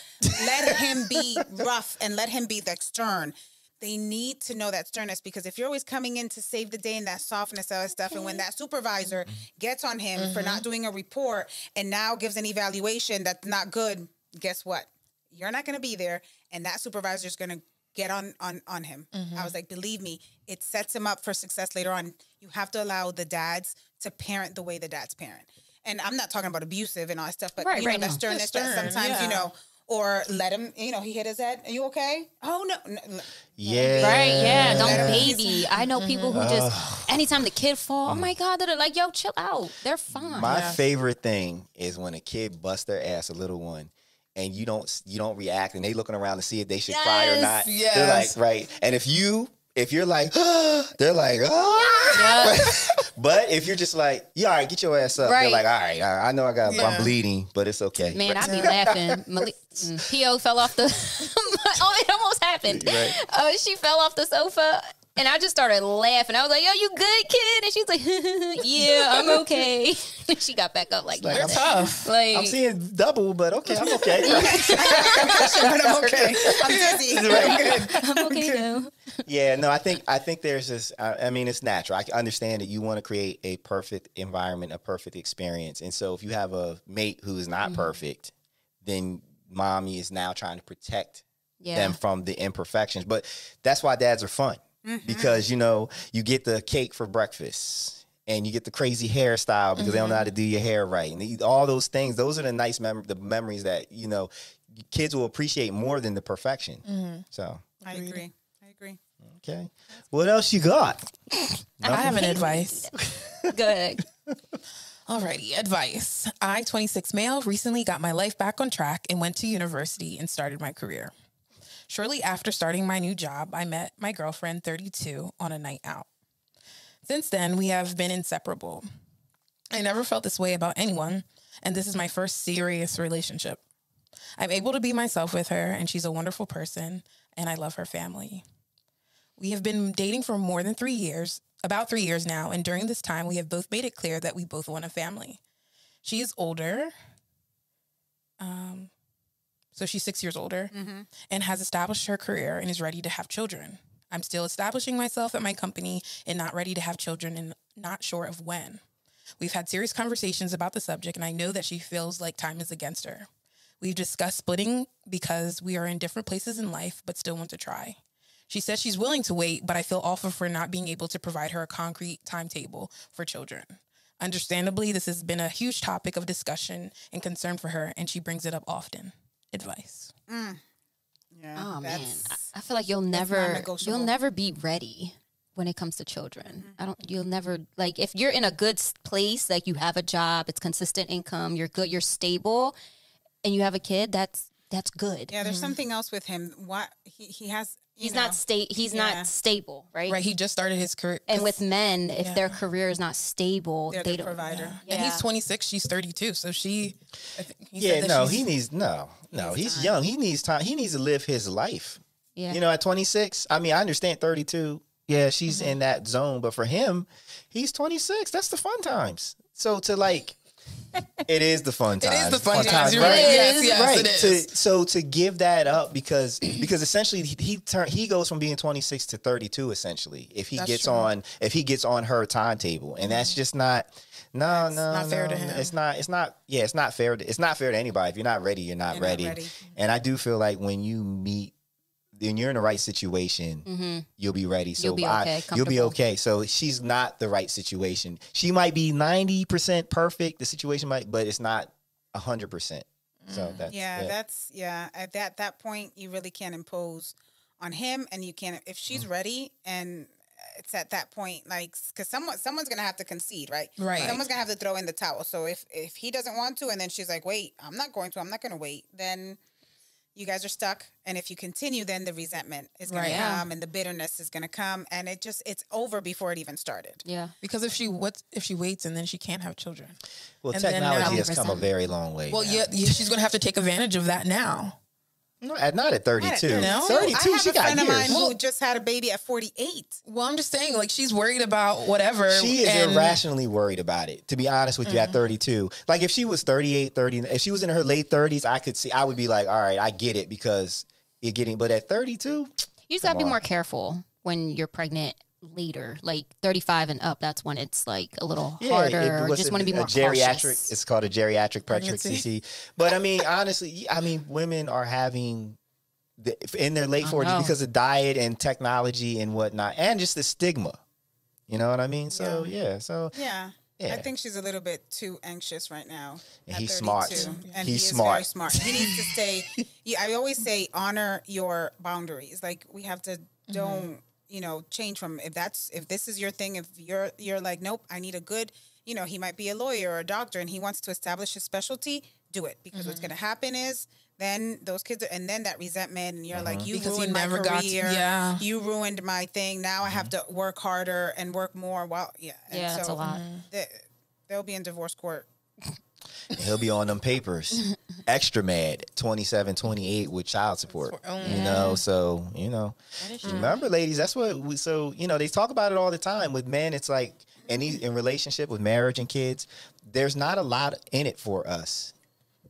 Let him be rough and let him be like stern. They need to know that sternness, because if you're always coming in to save the day and that softness, all that stuff, and when that supervisor gets on him for not doing a report and now gives an evaluation that's not good, guess what? You're not going to be there, and that supervisor is going to get on him. I was like, believe me, it sets him up for success later on. You have to allow the dads to parent the way the dads parent. And I'm not talking about abusive and all that stuff, but that sternness that sometimes, or let him, he hit his head. Are you okay? Oh, no. Yeah. Right, yeah. Don't baby. I know people who just, anytime the kid fall, oh my God, they're like, yo, chill out. They're fine. My favorite thing is when a kid busts their ass, a little one, and you don't react, and they looking around to see if they should cry or not. Yes. They're like, right. And if you're like, they're like, but if you're just like, all right, get your ass up. They're like, all right, I know I'm bleeding, but it's okay. Man, I be laughing. P.O. fell off the, it almost happened. Right. She fell off the sofa. And I just started laughing. I was like, yo, you good, kid? And she's like, yeah, I'm okay. She got back up like, you're tough. Like, I'm seeing double, but okay, I'm okay. But I'm okay. I'm dizzy. I'm good. I'm okay now. Yeah, no, I think there's this, I mean, it's natural. I understand that you want to create a perfect environment, a perfect experience. And so if you have a mate who is not perfect, then mommy is now trying to protect them from the imperfections. But that's why dads are fun. Because, you get the cake for breakfast and you get the crazy hairstyle because they don't know how to do your hair right. And all those things, those are the nice the memories that, kids will appreciate more than the perfection. So I agree. Okay. What else you got? I have an advice. Good. Alrighty, advice. I, 26 male, recently got my life back on track and went to university and started my career. Shortly after starting my new job, I met my girlfriend, 32, on a night out. Since then, we have been inseparable. I never felt this way about anyone, and this is my first serious relationship. I'm able to be myself with her, and she's a wonderful person, and I love her family. We have been dating for more than 3 years, about 3 years now, and during this time, we have both made it clear that we both want a family. She is older, so she's 6 years older, and has established her career and is ready to have children. I'm still establishing myself at my company and not ready to have children and not sure of when. We've had serious conversations about the subject, and I know that she feels like time is against her. We've discussed splitting because we are in different places in life, but still want to try. She says she's willing to wait, but I feel awful for not being able to provide her a concrete timetable for children. Understandably, this has been a huge topic of discussion and concern for her, and she brings it up often. Advice. Yeah. Oh man, I feel like you'll never be ready when it comes to children. You'll never, like, if you're in a good place, like you have a job, it's consistent income, you're good, you're stable, and you have a kid, that's good. Yeah, there's something else with him. What he has. He's not stable, right? Right. He just started his career. And with men, if their career is not stable, they're they the don't. provider. Yeah. And he's 26. She's 32. So he needs he's young. He needs time. He needs to live his life. Yeah. At 26, I mean, I understand 32. Yeah, she's in that zone. But for him, he's 26. That's the fun times. So it is the fun times. It is the fun times. Right? Yes, right. it is. So to give that up because essentially he goes from being 26 to 32 essentially if he gets on her timetable, and that's just not not fair to him. It's not fair. It's not fair to anybody. If you're not ready, you're not ready. And I do feel like when you're in the right situation, you'll be ready. So you'll be okay. So she's not the right situation. She might be 90% perfect. The situation but it's not 100%. So at that point, you really can't impose on him, and you can't if she's ready, and it's at that point, like, because someone's gonna have to concede, right? Right. Someone's gonna have to throw in the towel. So if he doesn't want to, and then she's like, wait, I'm not gonna wait, then you guys are stuck. And if you continue, then the resentment is going to come and the bitterness is going to come. And it's over before it even started. Yeah. Because if she waits and then she can't have children. Well, technology has come a very long way. Well, she's going to have to take advantage of that now. No, not at 32. No? 32, I have she a got friend of mine years. who just had a baby at 48. Well, I'm just saying, like, she's worried about whatever. She is irrationally worried about it, to be honest with you, at 32. Like, if she was 38, 30, if she was in her late 30s, I would be like, all right, I get it, because you're getting, but at 32, you just gotta be more careful when you're pregnant later, like 35 and up. That's when it's like a little harder. Or just want to be more cautious. It's called a geriatric pregnancy. But I mean, honestly, women are having in their late 40s because of diet and technology and whatnot, and just the stigma. You know what I mean? So Yeah. I think she's a little bit too anxious right now. And he's smart. And he's smart. Very smart. He needs to stay. I always say, honor your boundaries. Like, we have to don't change from if this is your thing. If you're like, nope, I need a good. He might be a lawyer or a doctor, and he wants to establish his specialty. Do it, because what's going to happen is then those kids and then that resentment, and you're like, you ruined my career. You ruined my thing. Now I have to work harder and work more. That's a lot. They'll be in divorce court. And he'll be on them papers, extra mad, 27, 28 with child support. So remember, ladies, that's what they talk about it all the time. With men, it's like in relationship with marriage and kids, there's not a lot in it for us.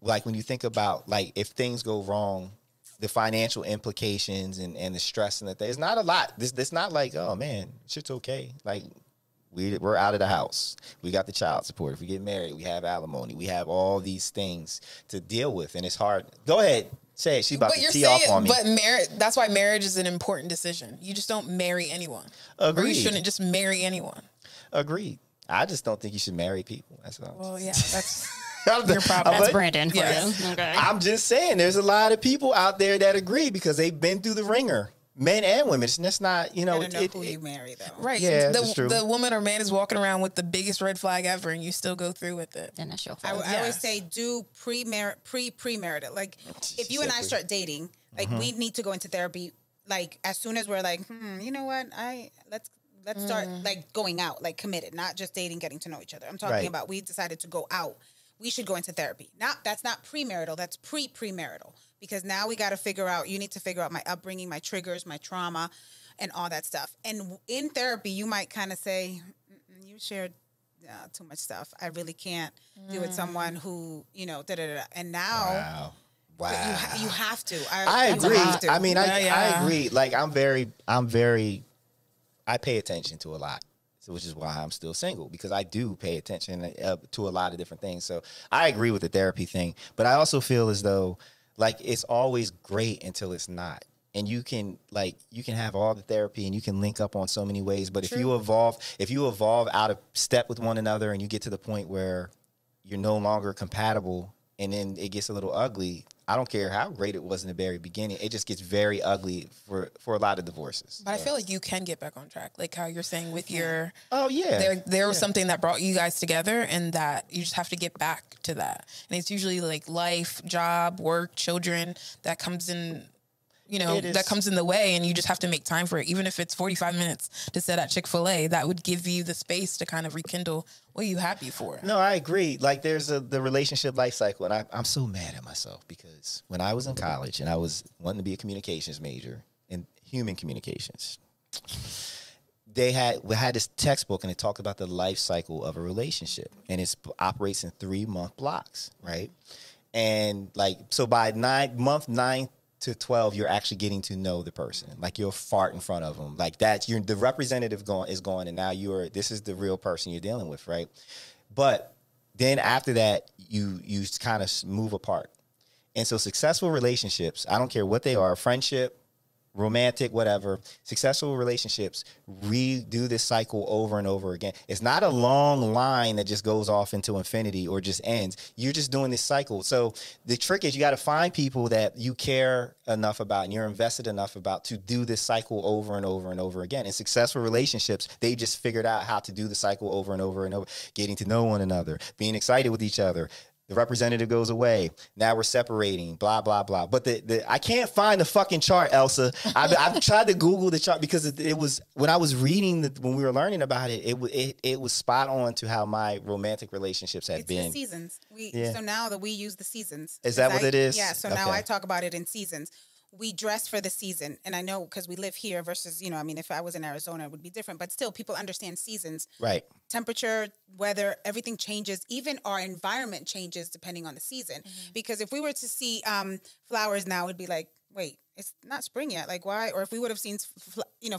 Like, when you think about, like, if things go wrong, the financial implications and the stress and there's not a lot. This not like, oh man, shit's okay. Like, we're out of the house. We got the child support. If we get married, we have alimony. We have all these things to deal with, and it's hard. Go ahead, say it. She's about to tee off on me. But that's why marriage is an important decision. You just don't marry anyone. Agreed. Or you shouldn't just marry anyone. Agreed. I just don't think you should marry people. That's all. Well, yeah, that's your problem. That's Brandon. Yes. Okay. I'm just saying, there's a lot of people out there that agree because they've been through the ringer, men and women. That's not, you know who you marry, though. Right. Yeah, that's true. The woman or man is walking around with the biggest red flag ever, and you still go through with it. Then that's your fault. I always say, do premarital. Like, if you and I start dating, like, we need to go into therapy. Like, as soon as we're like, you know what, let's start, like, going out, like, committed, not just dating, getting to know each other. I'm talking about, we decided to go out. We should go into therapy. That's not premarital. That's premarital. Because now we got to figure out, you need to figure out my upbringing, my triggers, my trauma, and all that stuff. And in therapy, you might kind of say, you shared too much stuff. I really can't do with someone who, da-da-da-da. And now... Wow. You have to. I agree. I mean, I agree. Like, I pay attention to a lot. So, which is why I'm still single, because I do pay attention to a lot of different things. So I agree with the therapy thing, but I also feel as though, like, it's always great until it's not. And you can have all the therapy and you can link up on so many ways. But if you evolve out of step with one another and you get to the point where you're no longer compatible and then it gets a little ugly, I don't care how great it was in the very beginning. It just gets very ugly for a lot of divorces. But I feel like you can get back on track, like how you're saying with your. Oh yeah, there was something that brought you guys together, and that you just have to get back to that. And it's usually like life, job, work, children that comes in. That comes in the way, and you just have to make time for it. Even if it's 45 minutes to sit at Chick-fil-A, that would give you the space to kind of rekindle what you happy for. No, I agree. Like, there's the relationship life cycle, and I'm so mad at myself because when I was in college and I was wanting to be a communications major in human communications, we had this textbook, and it talked about the life cycle of a relationship, and it operates in 3-month blocks, right? And like, so by month 9 to 12, you're actually getting to know the person. Like, you'll fart in front of them. Like, that, the representative is gone, and now this is the real person you're dealing with, right? But then after that, you kind of move apart. And so successful relationships, I don't care what they are, friendship, romantic, whatever, successful relationships redo this cycle over and over again. It's not a long line that just goes off into infinity or just ends. You're just doing this cycle. So the trick is you got to find people that you care enough about and you're invested enough about to do this cycle over and over and over again. In successful relationships, they just figured out how to do the cycle over and over and over, getting to know one another, being excited with each other, The representative goes away. Now we're separating, blah, blah, blah. But I can't find the fucking chart, Elsa. I've tried to Google the chart because it was, when I was reading, when we were learning about it, it was spot on to how my romantic relationships had been. The seasons. So now that we use the seasons. Is that what it is? Yeah, so now I talk about it in seasons. We dress for the season. And I know because we live here versus, you know, I mean, if I was in Arizona, it would be different. But still, people understand seasons. Right. Temperature, weather, everything changes. Even our environment changes depending on the season. Because if we were to see flowers now, it'd be like, wait, it's not spring yet. Like, why? Or if we would have seen,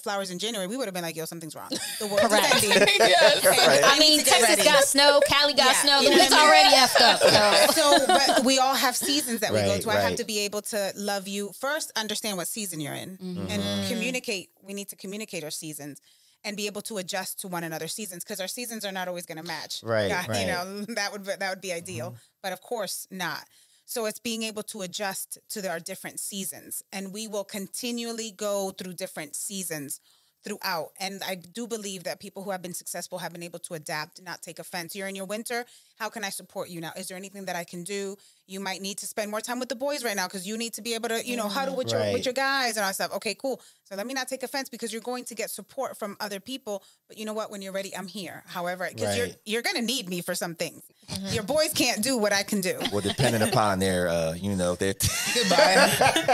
flowers in January, we would have been like, yo, something's wrong. The world is ending. Yes. Right. I mean, Texas got snow, Cali got snow. It's already effed up. So, but we all have seasons that we go to. I have right. to be able to love you. First, understand what season you're in and communicate. We need to communicate our seasons and be able to adjust to one another's seasons because our seasons are not always going to match. Right, Yeah, right. You know, that would be ideal. But of course not. So it's being able to adjust to our different seasons. And we will continually go through different seasons throughout. And I do believe that people who have been successful have been able to adapt, not take offense. You're in your winter. How can I support you now? Is there anything that I can do? You might need to spend more time with the boys right now because you need to be able to, huddle with your guys and all that stuff. Okay, cool. So let me not take offense because you're going to get support from other people. But you know what? When you're ready, I'm here. However, because you're going to need me for some things. Your boys can't do what I can do. Well, depending upon their, their Goodbye.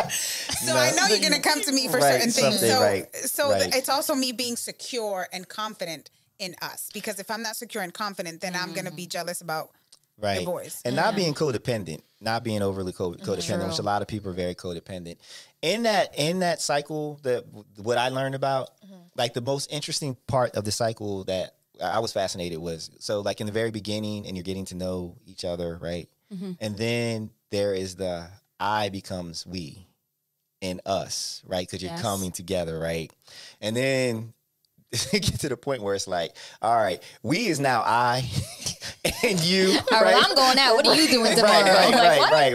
So I know you're going to come to me for certain things. So right. it's also me being secure and confident in us. Because if I'm not secure and confident, then I'm going to be jealous about the boys. And not being codependent, not being overly codependent, which a lot of people are very codependent. In that cycle, what I learned about, like the most interesting part of the cycle that I was fascinated was, so like in the very beginning and you're getting to know each other, right? And then there is the I becomes we and us, right? Because you're coming together, right? And then get to the point where it's like, all right, we is now I and you. All right, I'm going out. What are you doing tomorrow?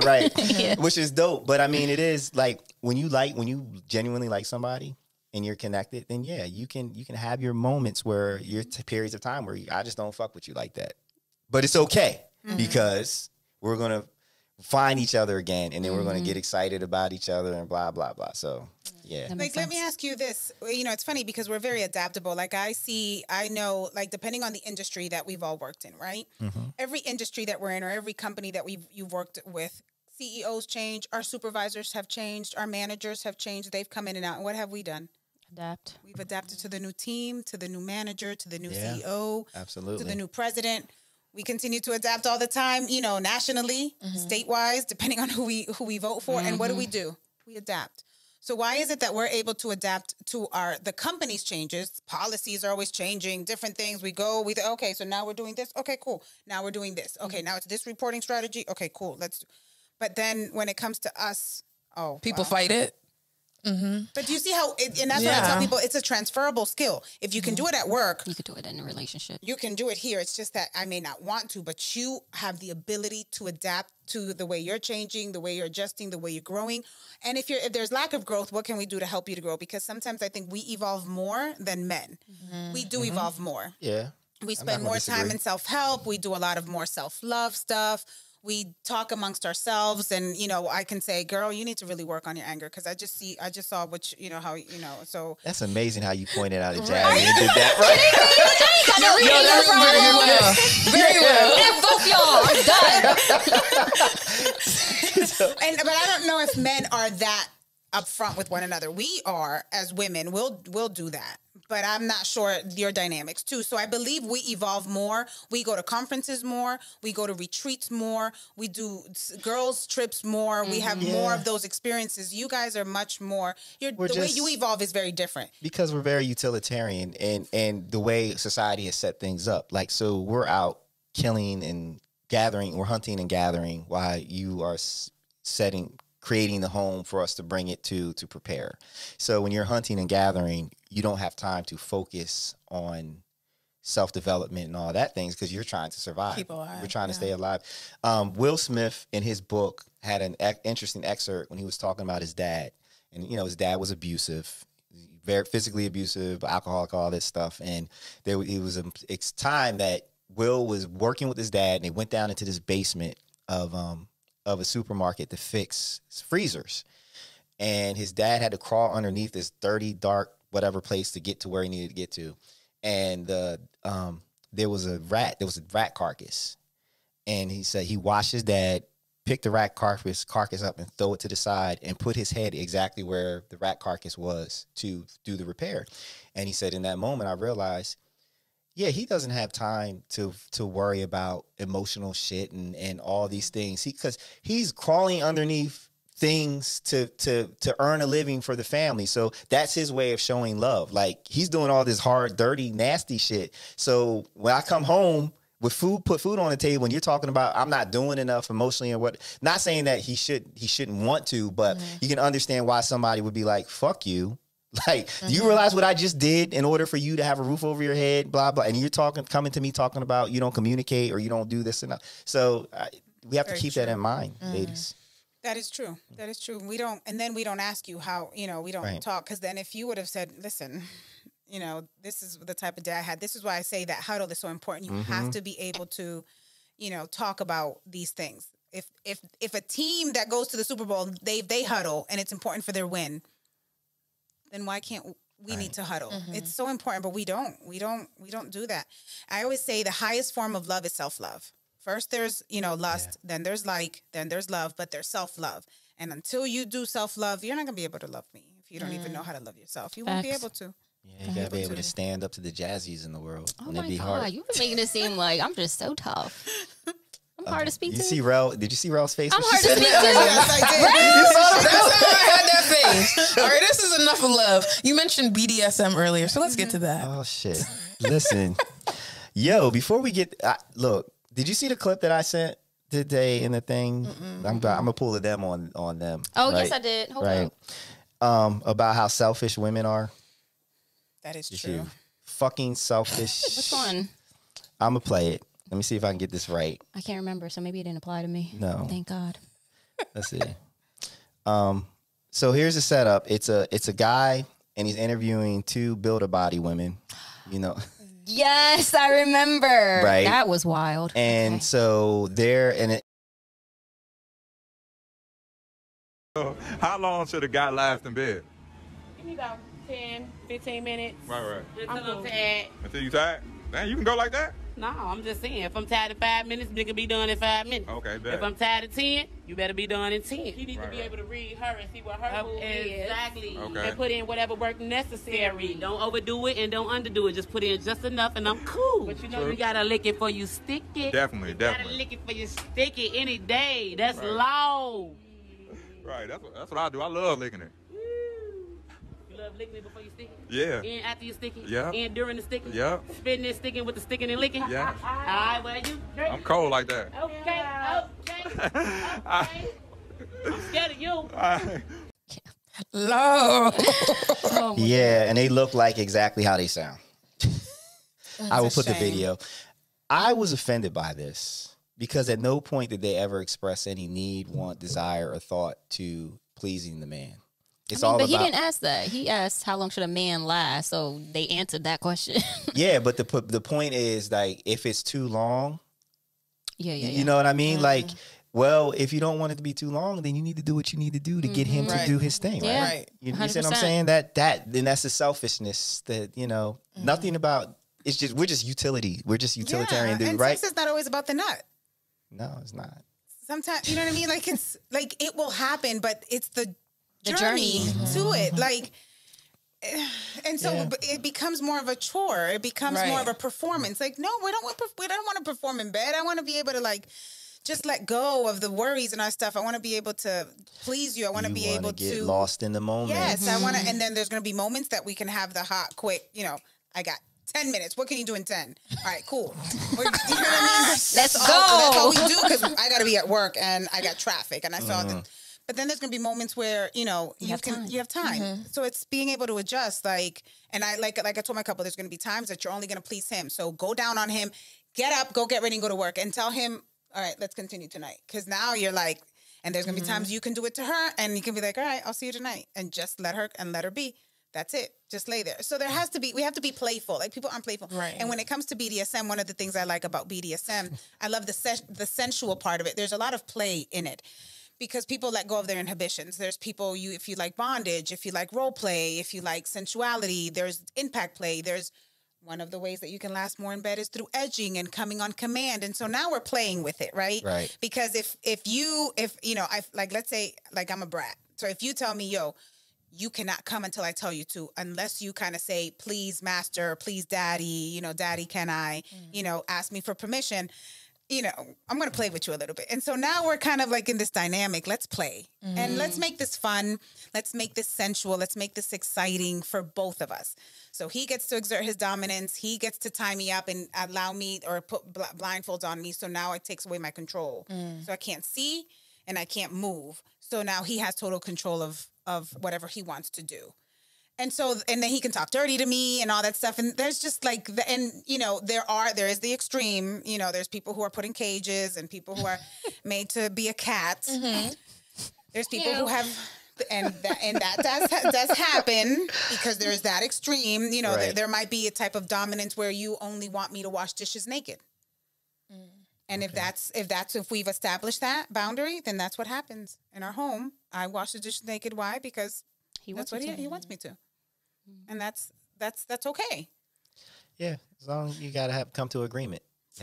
Right. Which is dope. But I mean, it is like when you genuinely like somebody and you're connected, then yeah, you can have your moments where your periods of time where I just don't fuck with you like that. But it's okay because we're gonna find each other again, and then we're going to get excited about each other and blah, blah, blah. So, yeah. Like, let me ask you this. It's funny because we're very adaptable. Like, I know, like, depending on the industry that we've all worked in, right? Every industry that we're in or every company that you've worked with, CEOs change, our supervisors have changed, our managers have changed. They've come in and out. And what have we done? Adapt. We've adapted to the new team, to the new manager, to the new CEO, absolutely, to the new president. We continue to adapt all the time, nationally, state-wise, depending on who we vote for. And what do? We adapt. So why is it that we're able to adapt to the company's changes? Policies are always changing, different things. Okay, so now we're doing this. Okay, cool. Now we're doing this. Okay, now it's this reporting strategy. Okay, cool. But then when it comes to us, people fight it. But do you see how, and that's what I tell people, it's a transferable skill. If you can do it at work. You could do it in a relationship. You can do it here. It's just that I may not want to, but you have the ability to adapt to the way you're changing, the way you're adjusting, the way you're growing. And if there's lack of growth, what can we do to help you to grow? Because sometimes I think we evolve more than men. We do evolve more. Yeah. We spend more time in self-help. We do a lot of more self-love stuff. We talk amongst ourselves, and I can say, "Girl, you need to really work on your anger," because I just saw So that's amazing how you pointed out that Jasmine did that. Right? Very well. Done. But I don't know if men are that upfront with one another. We are, as women, we'll do that. But I'm not sure your dynamics too. So I believe we evolve more. We go to conferences more. We go to retreats more. We do girls trips more. We have more of those experiences. You guys are much more. The way you evolve is very different. Because we're very utilitarian and the way society has set things up. Like, so we're out killing and gathering. We're hunting and gathering while you are creating the home for us to bring it to prepare. So when you're hunting and gathering, you don't have time to focus on self-development and all that things because you're trying to survive. Keep alive. You're trying to stay alive. Will Smith, in his book, had an interesting excerpt when he was talking about his dad. And, his dad was abusive, very physically abusive, alcoholic, all this stuff. And it's time that Will was working with his dad, and they went down into this basement of a supermarket to fix freezers, and his dad had to crawl underneath this dirty, dark, whatever place to get to where he needed to get to, and there was a rat carcass, and he said he watched his dad pick the rat carcass up and throw it to the side and put his head exactly where the rat carcass was to do the repair. And he said, in that moment, I realized, yeah, he doesn't have time to worry about emotional shit and all these things. Because he's crawling underneath things to earn a living for the family. So that's his way of showing love. Like, he's doing all this hard, dirty, nasty shit. So when I come home with food, put food on the table, and you're talking about I'm not doing enough emotionally or what, not saying that he shouldn't want to, but you can understand why somebody would be like, fuck you. Like, do you realize what I just did in order for you to have a roof over your head, blah, blah. And you're coming to me talking about you don't communicate or you don't do this and that. So we have to keep that in mind, ladies. That is true. That is true. We don't ask you how, we don't talk. Because then if you would have said, listen, this is the type of day I had. This is why I say that huddle is so important. You have to be able to, talk about these things. If a team that goes to the Super Bowl, they huddle and it's important for their win, then why can't we need to huddle? It's so important, but we don't do that. I always say the highest form of love is self-love. First there's, lust, then there's then there's love, but there's self-love. And until you do self-love, you're not going to be able to love me. If you don't even know how to love yourself, you won't be able to. Yeah, you gotta be able to stand up to the jazzies in the world. Oh and my it'd be God, hard. you've been making it seem like I'm just so tough. I'm hard to speak to. You see Rell? Did you see Rell's face? I'm hard to speak to. Yes, I did. That's why I had that face. All right, this is enough of love. You mentioned BDSM earlier, so let's get to that. Oh shit! Listen, yo, before we get look, did you see the clip that I sent today in the thing? I'm gonna pull a them on them. Oh right? yes, I did. Hold on. About how selfish women are. That is true. Fucking selfish. Which one? I'm gonna play it. Let me see if I can get this right. I can't remember, so maybe it didn't apply to me. No. Thank God. Let's see. So here's the setup. It's a guy, and he's interviewing two build-a-body women. Yes, I remember. Right. That was wild. And so they're in it. How long should a guy last in bed? Give me about 10, 15 minutes. Right. Just a little tad. Until you tired? Man, you can go like that? No, I'm just saying. If I'm tired in 5 minutes, nigga be done in 5 minutes. Okay, bet. If I'm tired in 10, you better be done in 10. You need to be able to read her and see what her move is. Exactly. Okay. And put in whatever work necessary. Don't overdo it and don't underdo it. Just put in just enough and I'm cool. But you gotta lick it before you stick it. Definitely. You gotta lick it before you stick it any day. That's law. Right, that's what I do. I love licking it. You love licking it before you stick it? Yeah. And after you stick it? Yeah. And during the sticking? Yeah. Spitting and sticking with the sticking and licking? Yeah. All right, well, you drink. I'm cold like that. Okay. I'm scared of you. Low. Yeah, and they look like exactly how they sound. I will put the video. I was offended by this because at no point did they ever express any need, want, desire, or thought to pleasing the man. It's all but about. he didn't ask that. He asked how long should a man last, so they answered that question. Yeah, but the point is, like, if it's too long, Yeah. you know what I mean? Like, well, if you don't want it to be too long, then you need to do what you need to do to get him to do his thing, Yeah. right? You see what I'm 100%. saying? Then that's the selfishness that, nothing about. It's just we're just utility. We're just utilitarian dude, and right? sex is not always about the nut. No, it's not. Sometimes, you know what I mean? Like, it's like it will happen, but it's the journey journey. to it. Like, and so it becomes more of a chore. It becomes more of a performance. Like, no, we don't want to perform in bed. I want to be able to, like, just let go of the worries and our stuff. I want to be able to please you. I want to be able to get lost in the moment. Yes, I want to. And then there's going to be moments that we can have the hot, quick. I got 10 minutes. What can you do in 10? All right, cool. You know what I mean? That's all we do because I got to be at work and I got traffic and I saw the. But then there's gonna be moments where you have time. So it's being able to adjust. Like, and I like I told my couple, there's gonna be times that you're only gonna please him. So go down on him, get up, go get ready, and go to work, and tell him, all right, let's continue tonight. Because now you're like, and there's gonna be times you can do it to her, and you can be like, all right, I'll see you tonight, and just let her be. That's it. Just lay there. So we have to be playful. Like, people aren't playful. Right. And when it comes to BDSM, one of the things I like about BDSM, I love the sensual part of it. There's a lot of play in it, because people let go of their inhibitions. There's people, if you like bondage, if you like role play, if you like sensuality, there's impact play. There's one of the ways that you can last more in bed is through edging and coming on command. And so now we're playing with it, right? Right. Because if let's say, like, I'm a brat. So if you tell me, yo, you cannot come until I tell you to, unless you kind of say, please, master, please, daddy, daddy, can I, ask me for permission, I'm going to play with you a little bit. And so now we're kind of like in this dynamic. Let's play and let's make this fun. Let's make this sensual. Let's make this exciting for both of us. So he gets to exert his dominance. He gets to tie me up and allow me, or put blindfolds on me. So now it takes away my control. So I can't see and I can't move. So now he has total control of whatever he wants to do. And so, and then he can talk dirty to me and all that stuff. And there's just like, there is the extreme, there's people who are put in cages and people who are made to be a cat. Mm-hmm. There's people who have, and that does happen, because there's that extreme, right. there might be a type of dominance where you only want me to wash dishes naked. And okay. if we've established that boundary, then that's what happens in our home. I wash the dishes naked. Why? Because that's what he wants me to. And that's okay. Yeah, as long as you gotta come to agreement.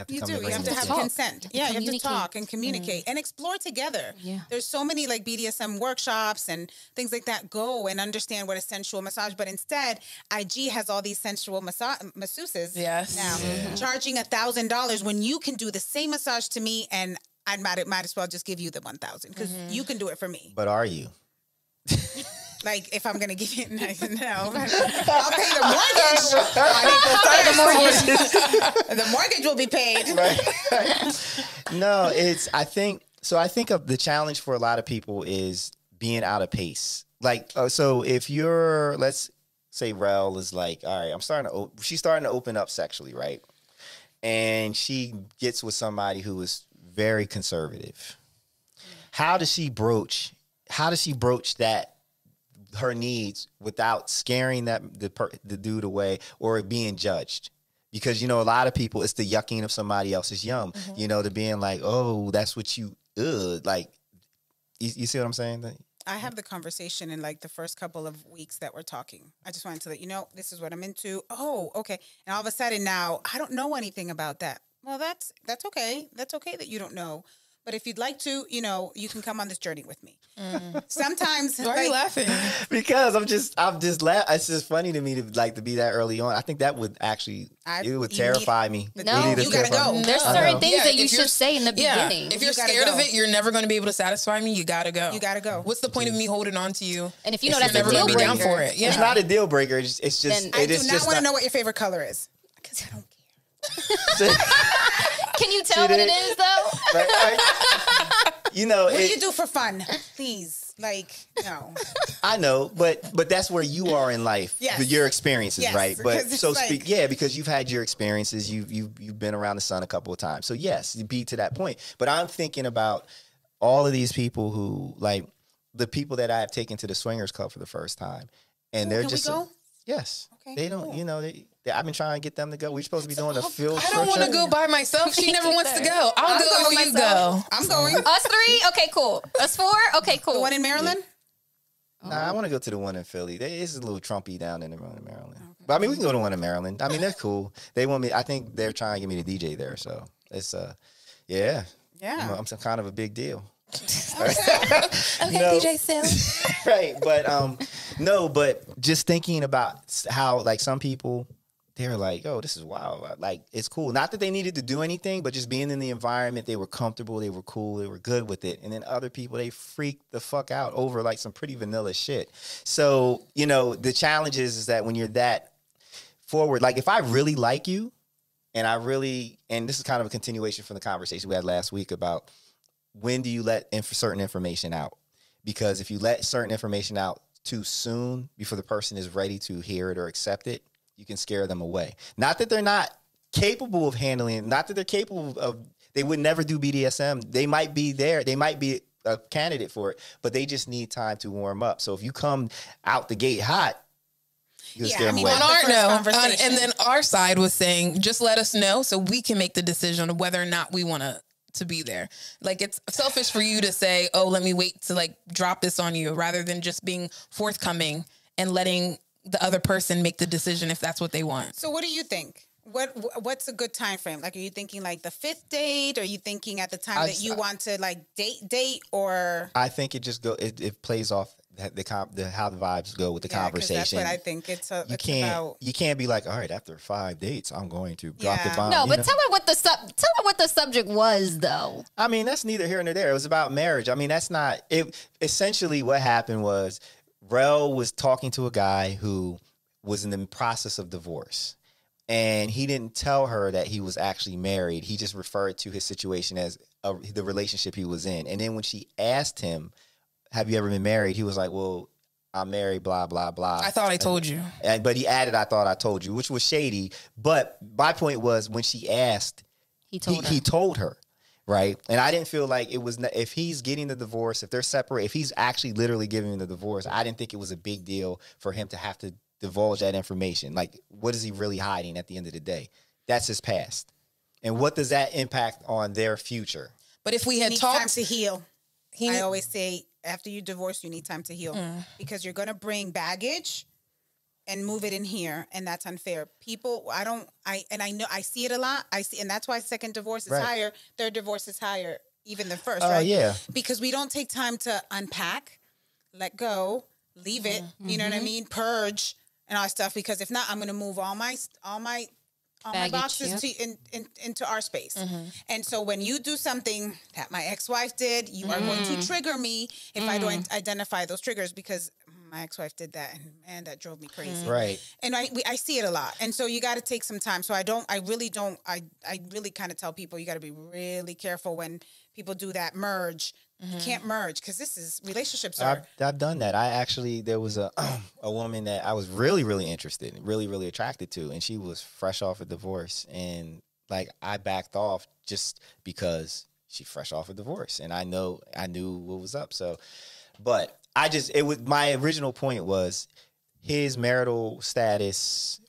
You have to have consent. Yeah, you have to talk and communicate and explore together. Yeah. There's so many like BDSM workshops and things like that. Go and understand what a sensual massage. But instead, IG has all these sensual masseuses now, charging $1,000 when you can do the same massage to me, and I might as well just give you the $1,000 because you can do it for me. But are you? Like, if I'm going to give you, no, I'll pay the mortgage. The mortgage will be paid. Right. No, I think of the challenge for a lot of people is being out of pace. Like, so if you're, let's say Rell is like, all right, she's starting to open up sexually, right? And she gets with somebody who is very conservative. How does she broach that, her needs, without scaring the dude away or being judged? Because, a lot of people, it's the yucking of somebody else's yum, to being like, oh, that's what you, like, you see what I'm saying? I have the conversation in like the first couple of weeks that we're talking. I just wanted to let you know, this is what I'm into. Oh, okay. And all of a sudden now, I don't know anything about that. Well, that's okay. That's okay that you don't know. But if you'd like to, you can come on this journey with me. Sometimes. Why are you laughing? Because I'm just laughing. It's just funny to me to be that early on. I think that would actually, it would terrify me. No, you gotta go. There's certain things that you should say in the beginning. If you're scared of it, you're never going to be able to satisfy me. You gotta go. You gotta go. What's the point of me holding on to you? And if you know that's never going to be down for it. Yeah. It's not a deal breaker. It's just. I do not want to know what your favorite color is, because I don't care. Can you tell what it is, though? Right. What do you do for fun? Please, no. I know, but that's where you are in life. Yes. Your experiences, yes, right? But so speak. Yeah, because you've had your experiences. You've been around the sun a couple of times. So yes, you be to that point. But I'm thinking about all of these people who, like, the people that I have taken to the swingers club for the first time, and they're just. We go? Yes. Okay, they don't. Cool. I've been trying to get them to go. We're supposed to be doing a field trip. I don't want to go by myself. She never wants to go. I'll go if you go. I'm going. Us 3? Okay, cool. Us 4? Okay, cool. The one in Maryland? Yeah. Nah, I want to go to the one in Philly. It's a little Trumpy down in the one in Maryland. Okay. But I mean, we can go to one in Maryland. I mean, they're cool. They want me. I think they're trying to get me to DJ there. So it's yeah. I'm some kind of a big deal. Okay, DJ Sales. Right, but no, but just thinking about how, like, some people, they're like, oh, this is wild. Like, it's cool. Not that they needed to do anything, but just being in the environment, they were comfortable, they were cool, they were good with it. And then other people, they freak the fuck out over like some pretty vanilla shit. So, the challenge is that when you're that forward, like, if I really like you, and this is kind of a continuation from the conversation we had last week about when do you let certain information out? Because if you let certain information out too soon, before the person is ready to hear it or accept it, you can scare them away. Not that they're not capable of handling it. Not that they're capable of, they would never do BDSM. They might be there. They might be a candidate for it, but they just need time to warm up. So if you come out the gate hot, scare them away. On our and then our side was saying, just let us know so we can make the decision of whether or not we want to be there. Like, it's selfish for you to say, oh, let me wait to like drop this on you, rather than just being forthcoming and letting the other person make the decision if that's what they want. So what do you think? What's a good time frame? Like, are you thinking like the 5th date? Are you thinking at the time that you want to like date, or? I think it just it plays off how the vibes go with the conversation. That's what I think. You can't be like, all right, after 5 dates, I'm going to drop the bomb. No, but tell her what the subject was, though. I mean, that's neither here nor there. It was about marriage. I mean, that's not it. Essentially, what happened was Rell was talking to a guy who was in the process of divorce. And he didn't tell her that he was actually married. He just referred to his situation as the relationship he was in. And then when she asked him, have you ever been married? He was like, well, I'm married, blah, blah, blah. I thought I told you. But he added, I thought I told you, which was shady. But my point was, when she asked, he told her, right? And I didn't feel like it was, if he's getting the divorce, if they're separate, if he's actually literally giving the divorce, I didn't think it was a big deal for him to have to divulge that information. Like, what is he really hiding at the end of the day? That's his past. And what does that impact on their future? But if we had talked, time to heal. I always say, after you divorce, you need time to heal, because you're going to bring baggage and move it in here. And that's unfair. People, I know, I see it a lot. And that's why second divorce is higher. Third divorce is higher, even than first, right? Yeah. Because we don't take time to unpack, let go, leave it, you know what I mean? Purge and all that stuff, because if not, I'm going to move all my boxes into our space. And so when you do something that my ex-wife did, you are going to trigger me if I don't identify those triggers, because my ex-wife did that, and man, that drove me crazy. Right. And I see it a lot. And so you got to take some time. So I really kind of tell people, you got to be really careful when people do that merge. You can't merge, because this is relationships. I've done that. There was a woman that I was really, really interested in, really, really attracted to, and she was fresh off a divorce, and like I backed off just because she fresh off a divorce, and I knew what was up. So, but my original point was his marital status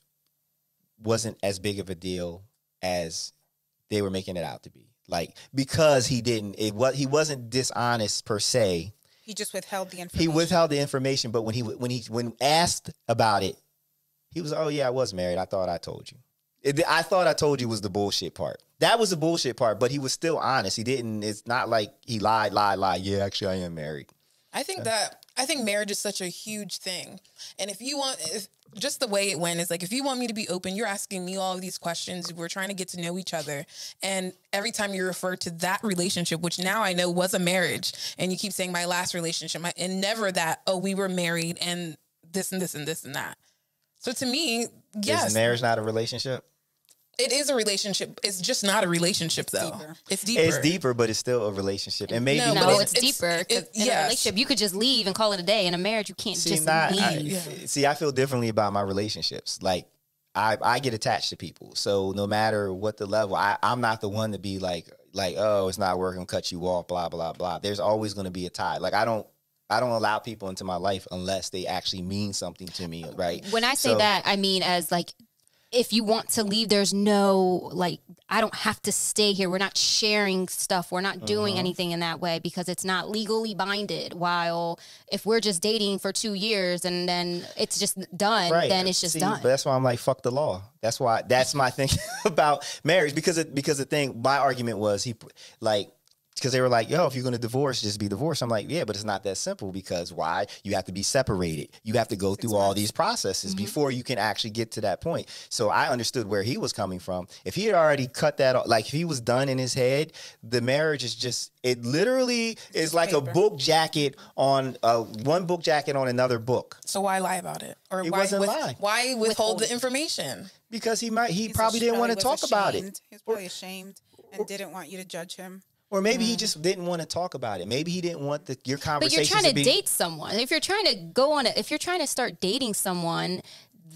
wasn't as big of a deal as they were making it out to be. Like, because he wasn't dishonest per se. He just withheld the information. He withheld the information, but when asked about it, he was, oh yeah, I was married. I thought I told you. I thought I told you was the bullshit part. That was the bullshit part, but he was still honest. It's not like he lied. Yeah, actually I am married. I think marriage is such a huge thing. And just the way it went is like, if you want me to be open, you're asking me all of these questions. We're trying to get to know each other. And every time you refer to that relationship, which now I know was a marriage, and you keep saying my last relationship, and never that, oh, we were married and this and this and this and that. So to me, yes. Is marriage not a relationship? It is a relationship. It's just not a relationship, though. It's deeper. It's deeper, but it's still a relationship. And maybe it's deeper. In a relationship, you could just leave and call it a day. In a marriage, you can't leave. I feel differently about my relationships. Like, I get attached to people. So no matter what the level, I'm not the one to be like, oh, it's not working, cut you off, blah, blah, blah. There's always going to be a tie. Like, I don't allow people into my life unless they actually mean something to me, right? When I say that, I mean as like, if you want to leave, there's no, like, I don't have to stay here. We're not sharing stuff. We're not doing anything in that way, because it's not legally binded. While if we're just dating for 2 years and then it's just done, then it's just done. But that's why I'm like, fuck the law. That's my thing about marriage, because the thing, my argument was because they were like, yo, if you're going to divorce, just be divorced. I'm like, yeah, but it's not that simple, because why? You have to be separated. You have to go through all these processes before you can actually get to that point. So I understood where he was coming from. If he had already cut that off, like if he was done in his head, the marriage is just, it literally is like a book jacket on, one book jacket on another book. So why lie about it? Or it wasn't lie. Why withhold the information? Because he probably didn't want to talk about it. He's probably ashamed and didn't want you to judge him. Or maybe he just didn't want to talk about it. Maybe he didn't want your conversation. But you're trying to date someone. If you're trying to if you're trying to start dating someone,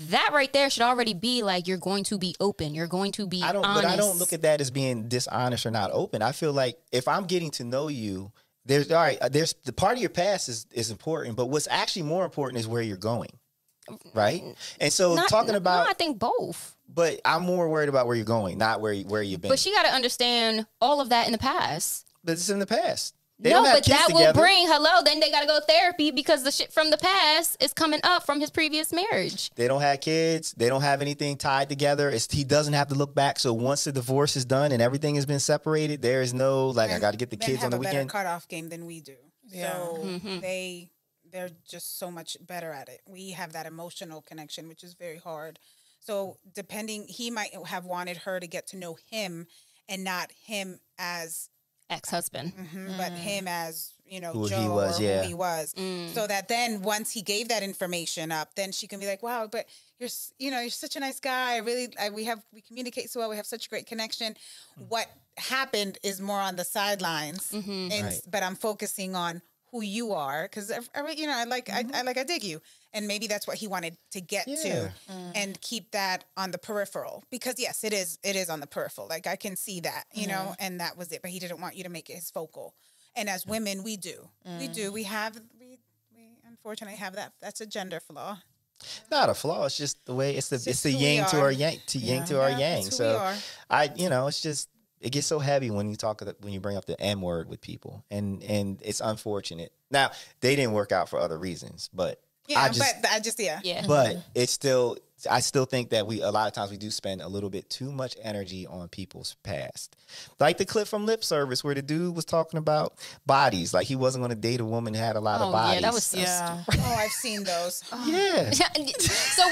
that right there should already be like, you're going to be open. You're going to be honest. But I don't look at that as being dishonest or not open. I feel like if I'm getting to know you, there's the part of your past is important, but what's actually more important is where you're going. right? And so talking about, I think both. But I'm more worried about where you're going, not where you've been. But she got to understand all of that in the past. But it's in the past. No, but that will bring, then they got to go to therapy because the shit from the past is coming up from his previous marriage. They don't have kids. They don't have anything tied together. He doesn't have to look back. So once the divorce is done and everything has been separated, there is no, I got to get the kids on the weekend. Men have a better cutoff game than we do. Yeah. So they're just so much better at it. We have that emotional connection, which is very hard. So he might have wanted her to get to know him and not him as ex-husband, but him as, who Joe he was, who he was. So that then once he gave that information up, then she can be like, wow, but you're such a nice guy. We communicate so well. We have such a great connection. What happened is more on the sidelines, but I'm focusing on who you are because I dig you, and maybe that's what he wanted to get to, and keep that on the peripheral because yes, it is on the peripheral. Like I can see that, and that was it. But he didn't want you to make it his focal. And as women, we unfortunately have that. That's a gender flaw. Not a flaw. It's just the way it's the yin to our yang, to our yang. So it's just. It gets so heavy when you bring up the N word with people, and it's unfortunate. Now they didn't work out for other reasons, but But it's still. I still think that a lot of times we do spend a little bit too much energy on people's past. Like the clip from Lip Service where the dude was talking about bodies. Like he wasn't going to date a woman who had a lot of bodies. Yeah, that was so stupid. Oh, I've seen those. Yeah. So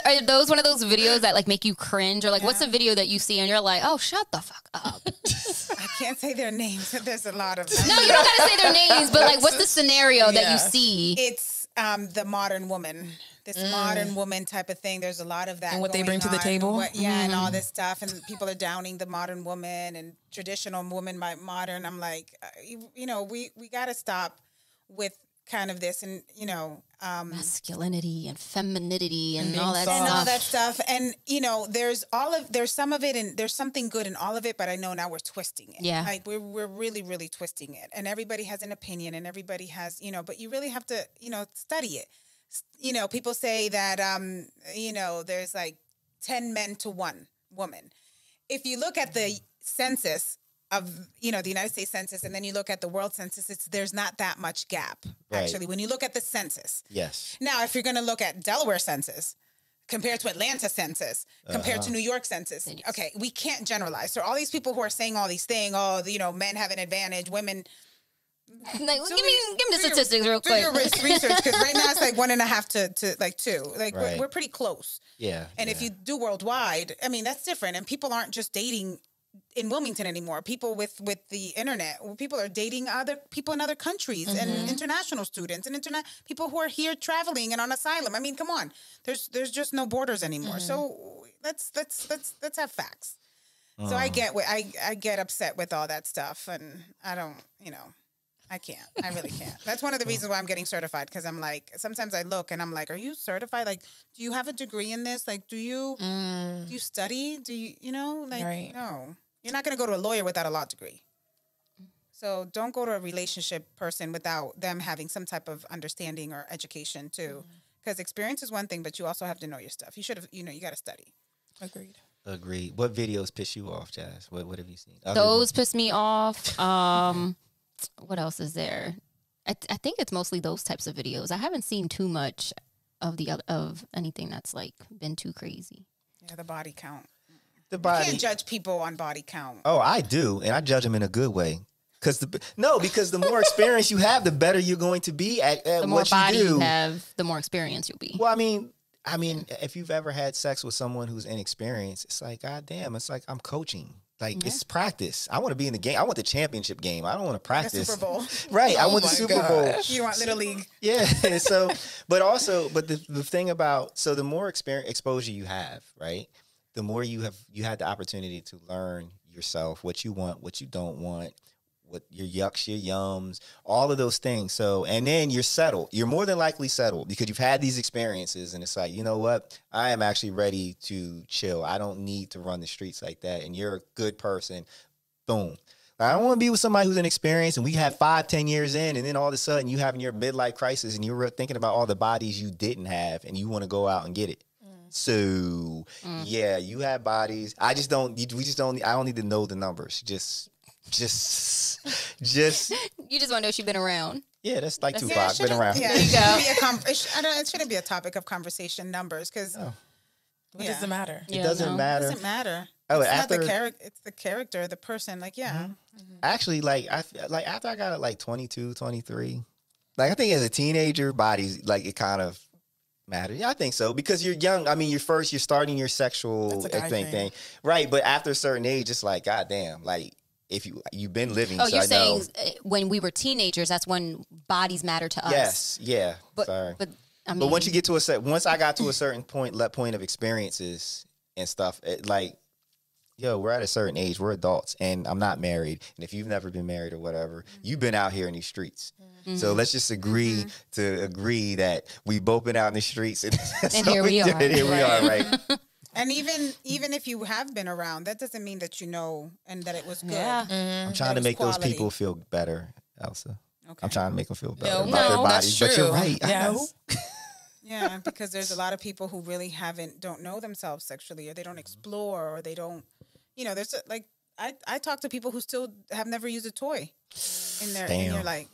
are those one of those videos that make you cringe? Or what's a video that you see and you're like, oh, shut the fuck up. I can't say their names. There's a lot of them. No, you don't got to say their names, but what's the scenario that you see? It's the modern woman. This modern woman type of thing. There's a lot of that. And what they bring to the table. And all this stuff. And people are downing the modern woman and traditional woman by modern. I'm like, we got to stop with kind of this and, masculinity and femininity and all that stuff. And all that stuff. And, there's some of it and there's something good in all of it, but I know now we're twisting it. Yeah. Like we're really, really twisting it. And everybody has an opinion and everybody has, but you really have to, study it. People say that, there's 10 men to 1 woman. If you look at the census of, the United States Census, and then you look at the world census, there's not that much gap, actually, when you look at the census. Yes. Now, if you're going to look at Delaware census, compared to Atlanta census, compared to New York census, okay, we can't generalize. So all these people who are saying all these things, men have an advantage, women... give me the statistics real quick. Do your research because right now it's 1.5 to 2. We're pretty close. Yeah. And if you do worldwide, I mean that's different. And people aren't just dating in Wilmington anymore. People with the internet, people are dating other people in other countries and international students and people who are here traveling and on asylum. I mean, come on, there's just no borders anymore. So let's have facts. So I get upset with all that stuff, and I don't, I can't. I really can't. That's one of the reasons why I'm getting certified, because I'm like, sometimes I look and I'm like, are you certified? Like, do you have a degree in this? Like, do you study? Do you, right. No. You're not going to go to a lawyer without a law degree. So don't go to a relationship person without them having some type of understanding or education too. Because experience is one thing, but you also have to know your stuff. You should have, you got to study. Agreed. What videos piss you off, Jazz? What have you seen? Those piss me off. What else is there? I think it's mostly those types of videos. I haven't seen too much of anything that's been too crazy. Yeah, the body count. You can't judge people on body count. Oh, I do, and I judge them in a good way. Because the more experience you have, the better you're going to be at what you do. The more body you have, the more experience you'll be. Well, I mean, if you've ever had sex with someone who's inexperienced, it's like, God damn, it's like I'm coaching. It's practice. I want to be in the game. I want the championship game. I don't want to practice. The Super Bowl. Right. I want the Super Bowl. You want Little League. Yeah. So, but the thing about, so the more exposure you have, right, the more you had the opportunity to learn yourself, what you want, what you don't want, what your yucks, your yums, all of those things. So, and then you're settled. You're more than likely settled because you've had these experiences, and it's like, you know what? I am actually ready to chill. I don't need to run the streets like that. And you're a good person. Boom. I don't want to be with somebody who's inexperienced and we have 5-10 years in, and then all of a sudden you having your midlife crisis and you're thinking about all the bodies you didn't have and you want to go out and get it. So yeah, you have bodies. I just don't. We just don't. I don't need to know the numbers. Just. You just want to know she's been around. Yeah, that's like Tupac. Been around. Yeah, it shouldn't be a topic of conversation, numbers, because what does it matter? It doesn't matter. It doesn't matter. Oh, it's after not the character. It's the character, the person. Like, Actually, after I got 22, 23, like I think as a teenager, bodies like it kind of matter. Yeah, I think so because you're young. I mean, you're starting your sexual thing, right? But after a certain age, it's like, goddamn, like if you've been living. Oh, so you're I saying know. When we were teenagers, that's when bodies matter to us. Yes, yeah. But, sorry, but I mean, but once you get to once I got to a certain point of experiences and stuff, we're at a certain age. We're adults, and I'm not married. And if you've never been married or whatever, you've been out here in these streets. So let's just agree that we've both been out in the streets, and here we are. Here we are, right? And even if you have been around, that doesn't mean that you know and that it was good. Yeah. I'm trying to make those people feel better, Elsa. Okay. I'm trying to make them feel better about No, their that's bodies. But you're true. right. Yes. I know. Yeah, because there's a lot of people who really don't know themselves sexually, or they don't explore, or they don't, there's I talk to people who still have never used a toy in there, and you're like,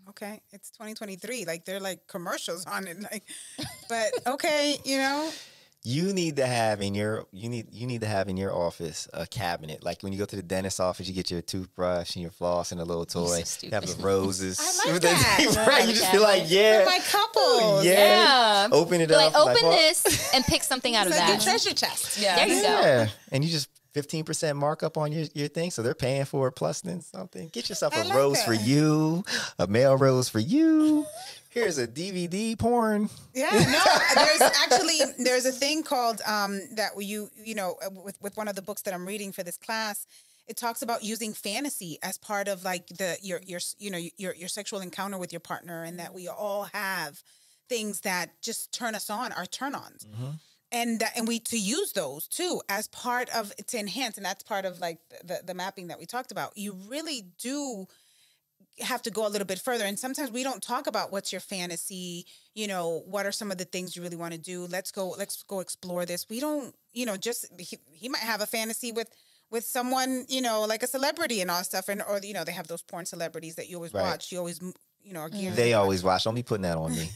okay, it's 2023, like they're like commercials on it, like, but okay, You need to have in your office a cabinet. Like when you go to the dentist's office, you get your toothbrush and your floss and a little toy. So you have the roses. I like that. Right, you just feel like, For my couples. yeah. Open it up. Like, open this and pick something out of It's like that. a treasure chest. Yeah. There you go. Yeah, and you just 15% markup on your thing, so they're paying for it plus then something. Get yourself a like rose that. for you, a male rose for you. Here's a DVD porn. Yeah, no, there's a thing called that with one of the books that I'm reading for this class, it talks about using fantasy as part of like your sexual encounter with your partner, and that we all have things that just turn us on, our turn-ons. And we to use those too as part of to enhance, and that's part of like the mapping that we talked about. You really do have to go a little bit further, and sometimes we don't talk about what's your fantasy. What are some of the things you really want to do? Let's go explore this. We don't, just he might have a fantasy with someone, like a celebrity and all stuff, or they have those porn celebrities that you always watch. You always. Are geared They always watch. Don't be putting that on me.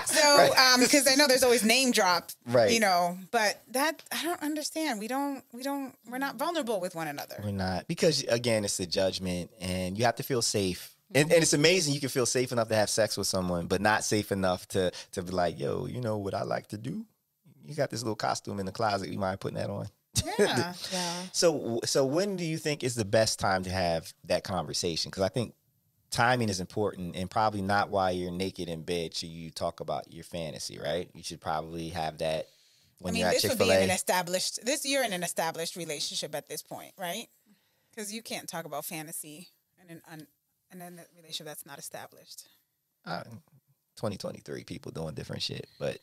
So, because I know there's always name drop, right? But that I don't understand. We're not vulnerable with one another. We're not, because again, it's the judgment, and you have to feel safe. And it's amazing you can feel safe enough to have sex with someone, but not safe enough to be like, yo, you know what I like to do? You got this little costume in the closet. You mind putting that on? Yeah. So when do you think is the best time to have that conversation? Because I think timing is important, and probably not while you're naked in bed should you talk about your fantasy, right? You should probably have that when you're at Chick-fil-A. You're in an established relationship at this point, right? Because you can't talk about fantasy and then a relationship that's not established. 2023 people doing different shit, but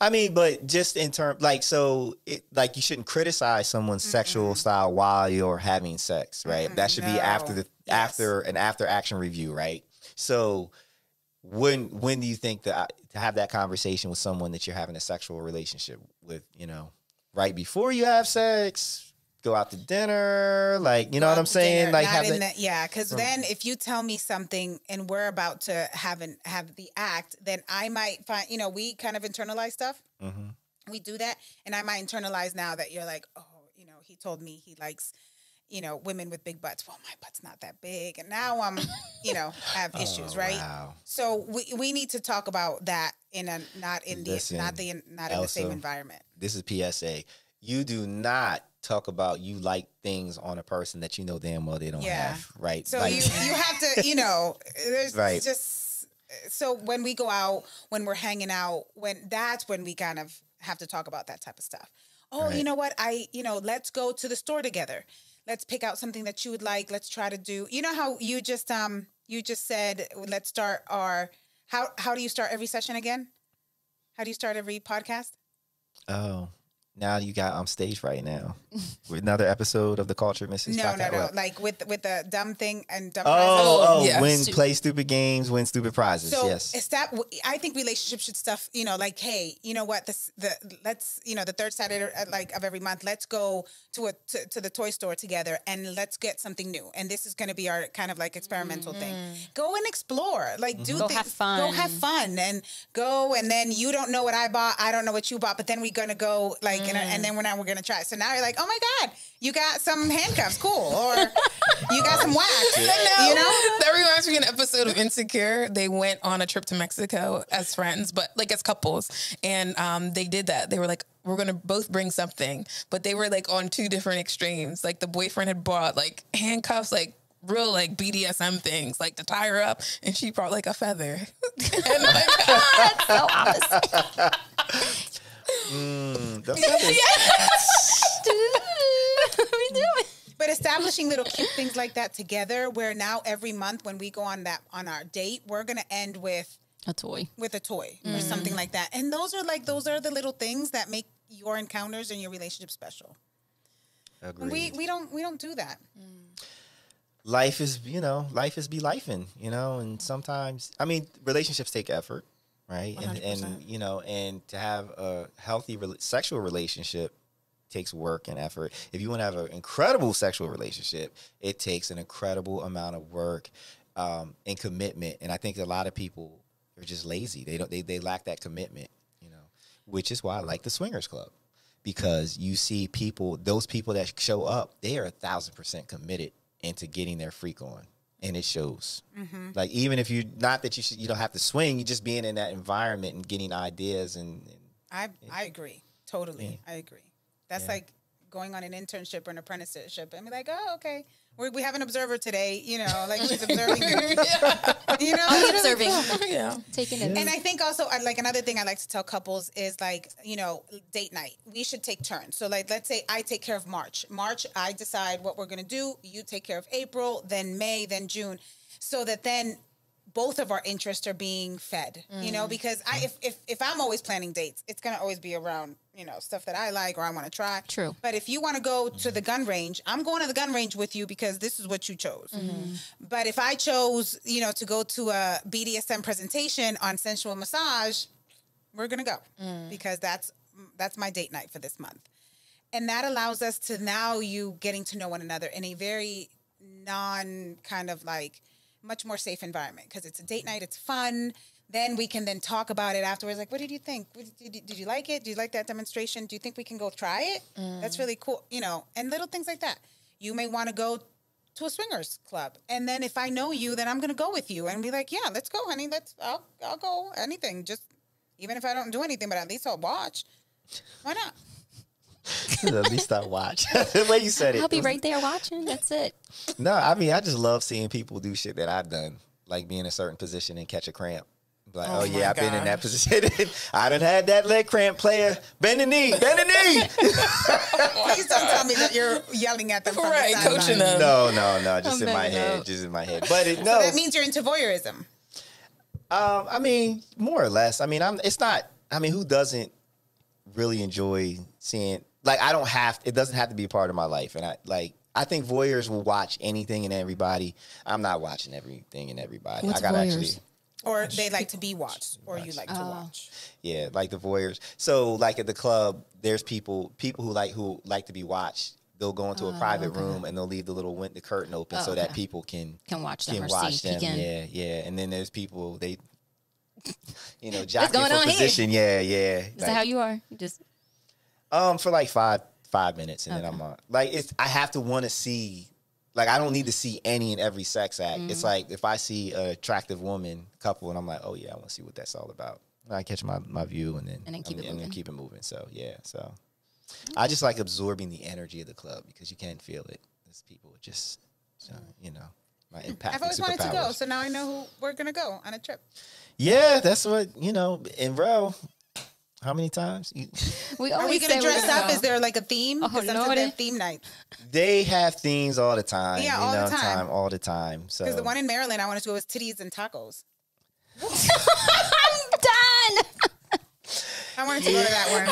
I mean, but just in terms you shouldn't criticize someone's sexual style while you're having sex, right? That should be after an after action review, right? So when do you think that to have that conversation with someone that you're having a sexual relationship with, right before you have sex? Go out to dinner, like, you know what I'm saying? Like, because then if you tell me something and we're about to have the act, then I might find, we kind of internalize stuff. Mm-hmm. We do that, and I might internalize now that you're like, oh, he told me he likes, women with big butts. Well, my butt's not that big, and now I'm, have issues, right? Wow. So we need to talk about that not in the same environment. This is PSA. You do not talk about you like things on a person that you know damn well they don't have, right? So you have to, there's right. just, so when we go out, when we're hanging out, that's when we kind of have to talk about that type of stuff. Oh, right. You know what? Let's go to the store together. Let's pick out something that you would like. Let's try to do, how you just said, let's start how do you start every session again? How do you start every podcast? Oh, now you got stage right now with another episode of the Cultured Misfits. No. Like with the dumb thing and dumb prizes. Yes. Win, play stupid games, win stupid prizes. So yes. I think relationships should stuff, like, hey, you know what, let's, the third Saturday of every month, let's go to the toy store together and let's get something new. And this is going to be our kind of like experimental thing. Go and explore, like do Go things, have fun. go have fun and go. And then you don't know what I bought. I don't know what you bought, but then we're going to go like, and then we're going to try. So now you're like, oh my God, you got some handcuffs. Cool. Or you got some wax. That reminds me of an episode of Insecure. They went on a trip to Mexico as friends, but like as couples. And they did that. They were like, we're going to both bring something, but they were like on two different extremes. Like the boyfriend had brought like handcuffs, like real like BDSM things, like to tie her up, and she brought like a feather. And like, That's so opposite. What are we doing? But establishing little cute things like that together, where now every month when we go on our date, we're going to end with a toy or something like that. And those are the little things that make your encounters and your relationship special. Agreed. We don't do that. Life is be lifing, and sometimes, relationships take effort, right? 100%. And to have a healthy sexual relationship takes work and effort. If you want to have an incredible sexual relationship, it takes an incredible amount of work and commitment. And I think a lot of people are just lazy. They lack that commitment, which is why I like the Swingers Club, because you see those people that show up, they are 1,000% committed into getting their freak on, and it shows. Mm-hmm. Like, even if you don't have to swing, you just being in that environment and getting ideas I agree totally. Yeah. I agree. That's like going on an internship or an apprenticeship and be like, oh, okay, we have an observer today, like she's observing you. Observing. Cool. Yeah. Taking it. And I think also, like, another thing I like to tell couples is, like, date night. We should take turns. So, like, let's say I take care of March. March, I decide what we're going to do. You take care of April, then May, then June. So that then both of our interests are being fed, because if I'm always planning dates, it's going to always be around, stuff that I like or I want to try. True. But if you want to go to the gun range, I'm going to the gun range with you because this is what you chose. Mm-hmm. But if I chose, to go to a BDSM presentation on sensual massage, we're going to go because that's my date night for this month. And that allows us to now you getting to know one another in a very kind of like much more safe environment, because it's a date night. It's fun. Then we can then talk about it afterwards. Like, what did you think? Did you like it? Did you like that demonstration? Do you think we can go try it? That's really cool. And little things like that. You may want to go to a swingers club. And then if I know you, then I'm going to go with you and be like, yeah, let's go, honey. I'll go anything. Just even if I don't do anything, but at least I'll watch. Why not? At least I watch. The way you said it. I'll be right there watching. That's it. No, I just love seeing people do shit that I've done, like be in a certain position and catch a cramp. Like, oh yeah, I've been in that position. I done had that leg cramp, player. Bend the knee. Please don't tell me that you're yelling at them. Right, coaching them. No. Just in my head. But so that means you're into voyeurism. More or less. It's not. Who doesn't really enjoy seeing? Like, it doesn't have to be a part of my life. And I think voyeurs will watch anything and everybody. I'm not watching everything and everybody. What's I gotta voyeurs? Or they like to be watched, or you like to watch. Yeah, like the voyeurs. So, like at the club, there's people who like to be watched. They'll go into a private room and they'll leave the curtain open so that people can watch them Yeah. And then there's people jockeying for position. Here? Yeah. Is that how you are? You just for like 5 minutes and then I'm on. Like, I have to want to see. Like, I don't need to see any and every sex act. It's like if I see an attractive couple, and I'm like, oh yeah, I want to see what that's all about. And I catch my view and then keep it moving. So yeah, I just like absorbing the energy of the club because you can feel it. There's people just, my impact. I've always wanted to go, so now I know who we're gonna go on a trip. Yeah, that's what in Rell. How many times? Are we going to dress up? Is there like a theme? Because sometimes they have theme night. They have themes all the time. Yeah, all the time. So because the one in Maryland I wanted to go was titties and tacos. I'm done. I wanted to go to that one. I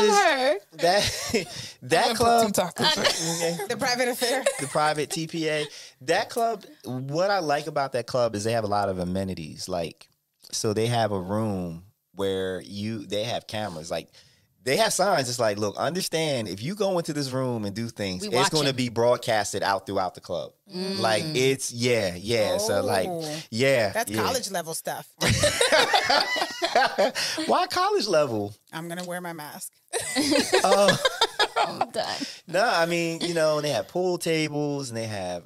love her. That club, The private affair. the private TPA, that club. What I like about that club is they have a lot of amenities. Like, so they have a room where they have cameras. Like, they have signs. It's like, look, understand, if you go into this room and do things, it's going to be broadcasted out throughout the club. Like, it's, So, like, That's college level stuff. Why college level? I'm going to wear my mask. I'm done. No, I mean, they have pool tables and they have,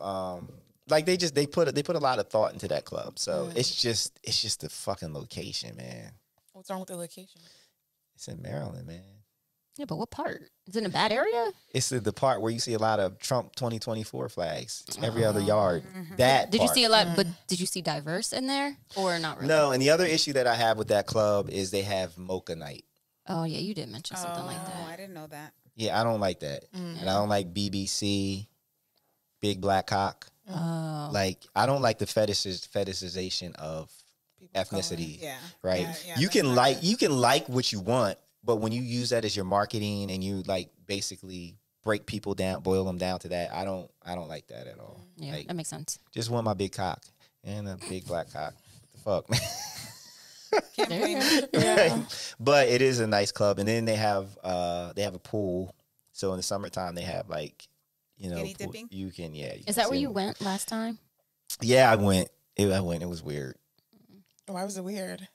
like, they put a lot of thought into that club. So it's just the fucking location, man. What's wrong with the location? It's in Maryland, man. Yeah, but what part? Is it in a bad area? It's the part where you see a lot of Trump 2024 flags every other yard. That Did you see a lot? But did you see diverse in there or not really? No, and the other issue that I have with that club is they have mocha night. Oh yeah, you did mention something like that. I didn't know that. Yeah, I don't like that, and I don't like BBC, Big Black Cock. Oh, Like, I don't like the fetishization of ethnicity. Yeah, right. yeah, You can like what you want, but when you use that as your marketing and you like basically break people down, boil them down to that, I don't like that at all. yeah, Like, that makes sense. just want my big cock and a big black cock. What the fuck, man? But it is a nice club, and then they have a pool. So in the summertime they have, like, Skinny dipping? you can Is that where you went last time? Yeah, I went. It was weird. Why was it weird?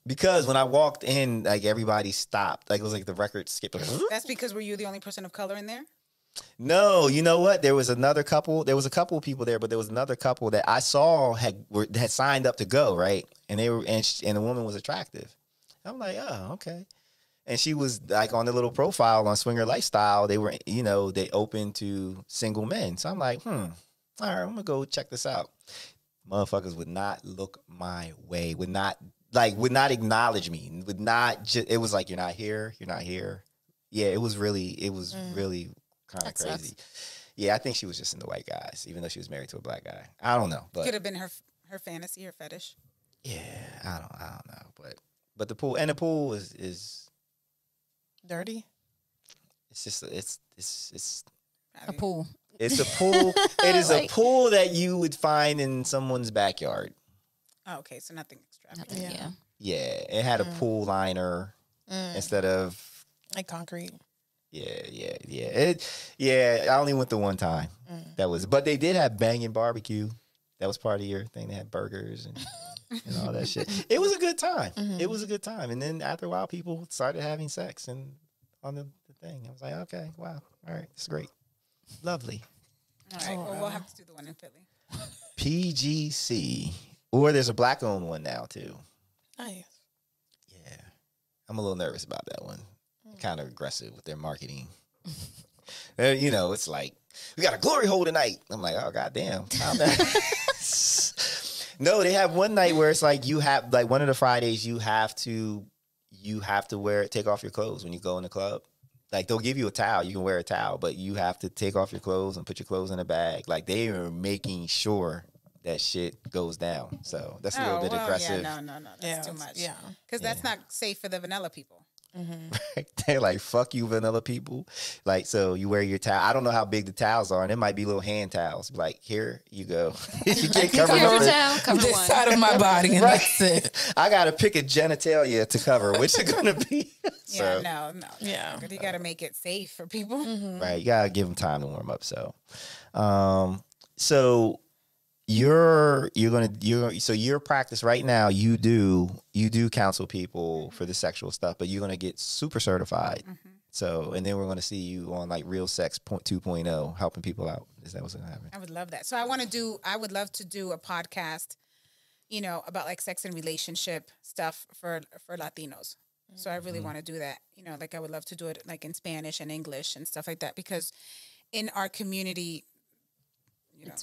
Because when I walked in, like, everybody stopped. Like, it was like the record skipped. That's because were you the only person of color in there? No, you know what? There was another couple. There was a couple of people there, but there was another couple that I saw had signed up to go, right? And they were, and the woman was attractive. I'm like, oh, okay. And she was like on the little profile on Swinger Lifestyle. They were, they open to single men. So I'm like, all right, I'm gonna go check this out. Motherfuckers would not look my way. Would not acknowledge me. Would not. It was like, you're not here. You're not here. Yeah, it was really kind of crazy. Sucks. Yeah, I think she was just into white guys, even though she was married to a black guy. I don't know, but Could have been her fantasy, her fetish. yeah, I don't know, but the pool is Dirty? it's just it's A pool. it's a pool. It is Like- a pool that you would find in someone's backyard. Oh, okay, so nothing extravagant. Nothing, yeah. Yeah, it had a pool liner instead of Like concrete. yeah. I only went the one time. But they did have banging barbecue. That was part of your thing. They had burgers and all that shit. It was a good time. It was a good time. And then after a while, people started having sex and on the thing. I was like, okay, wow, all right, it's great, lovely. All right, well, we'll have to do the one in Philly. PGC, or there's a black-owned one now too. Nice. Yeah, I'm a little nervous about that one. Kind of aggressive with their marketing. It's like, we got a glory hole tonight. I'm like, oh, goddamn. No, they have one night where it's like, you have, like, one of the Fridays you have to take off your clothes when you go in the club. Like, they'll give you a towel. You can wear a towel, but you have to take off your clothes and put your clothes in a bag. Like, they are making sure that shit goes down. So that's a little bit aggressive. Yeah, no, that's too much. Yeah. Because that's not safe for the vanilla people. They're like, fuck you, vanilla people. Like, so you wear your towel. I don't know how big the towels are, and it might be little hand towels. Like, here you go. You can't cover Cover nothing. cover This one. side of my body, and that's it. I gotta pick a genitalia to cover. Which is gonna be? Yeah, no. Yeah. You got to make it safe for people. Right. You gotta give them time to warm up. So, so your practice right now. You do counsel people for the sexual stuff, but you're gonna get super certified. So, and then we're gonna see you on like Real Sex 2.0, helping people out. Is that what's gonna happen? I would love that. So I would love to do a podcast, about like sex and relationship stuff for Latinos. So I really want to do that. Like I would love to do it like in Spanish and English and stuff like that, because in our community,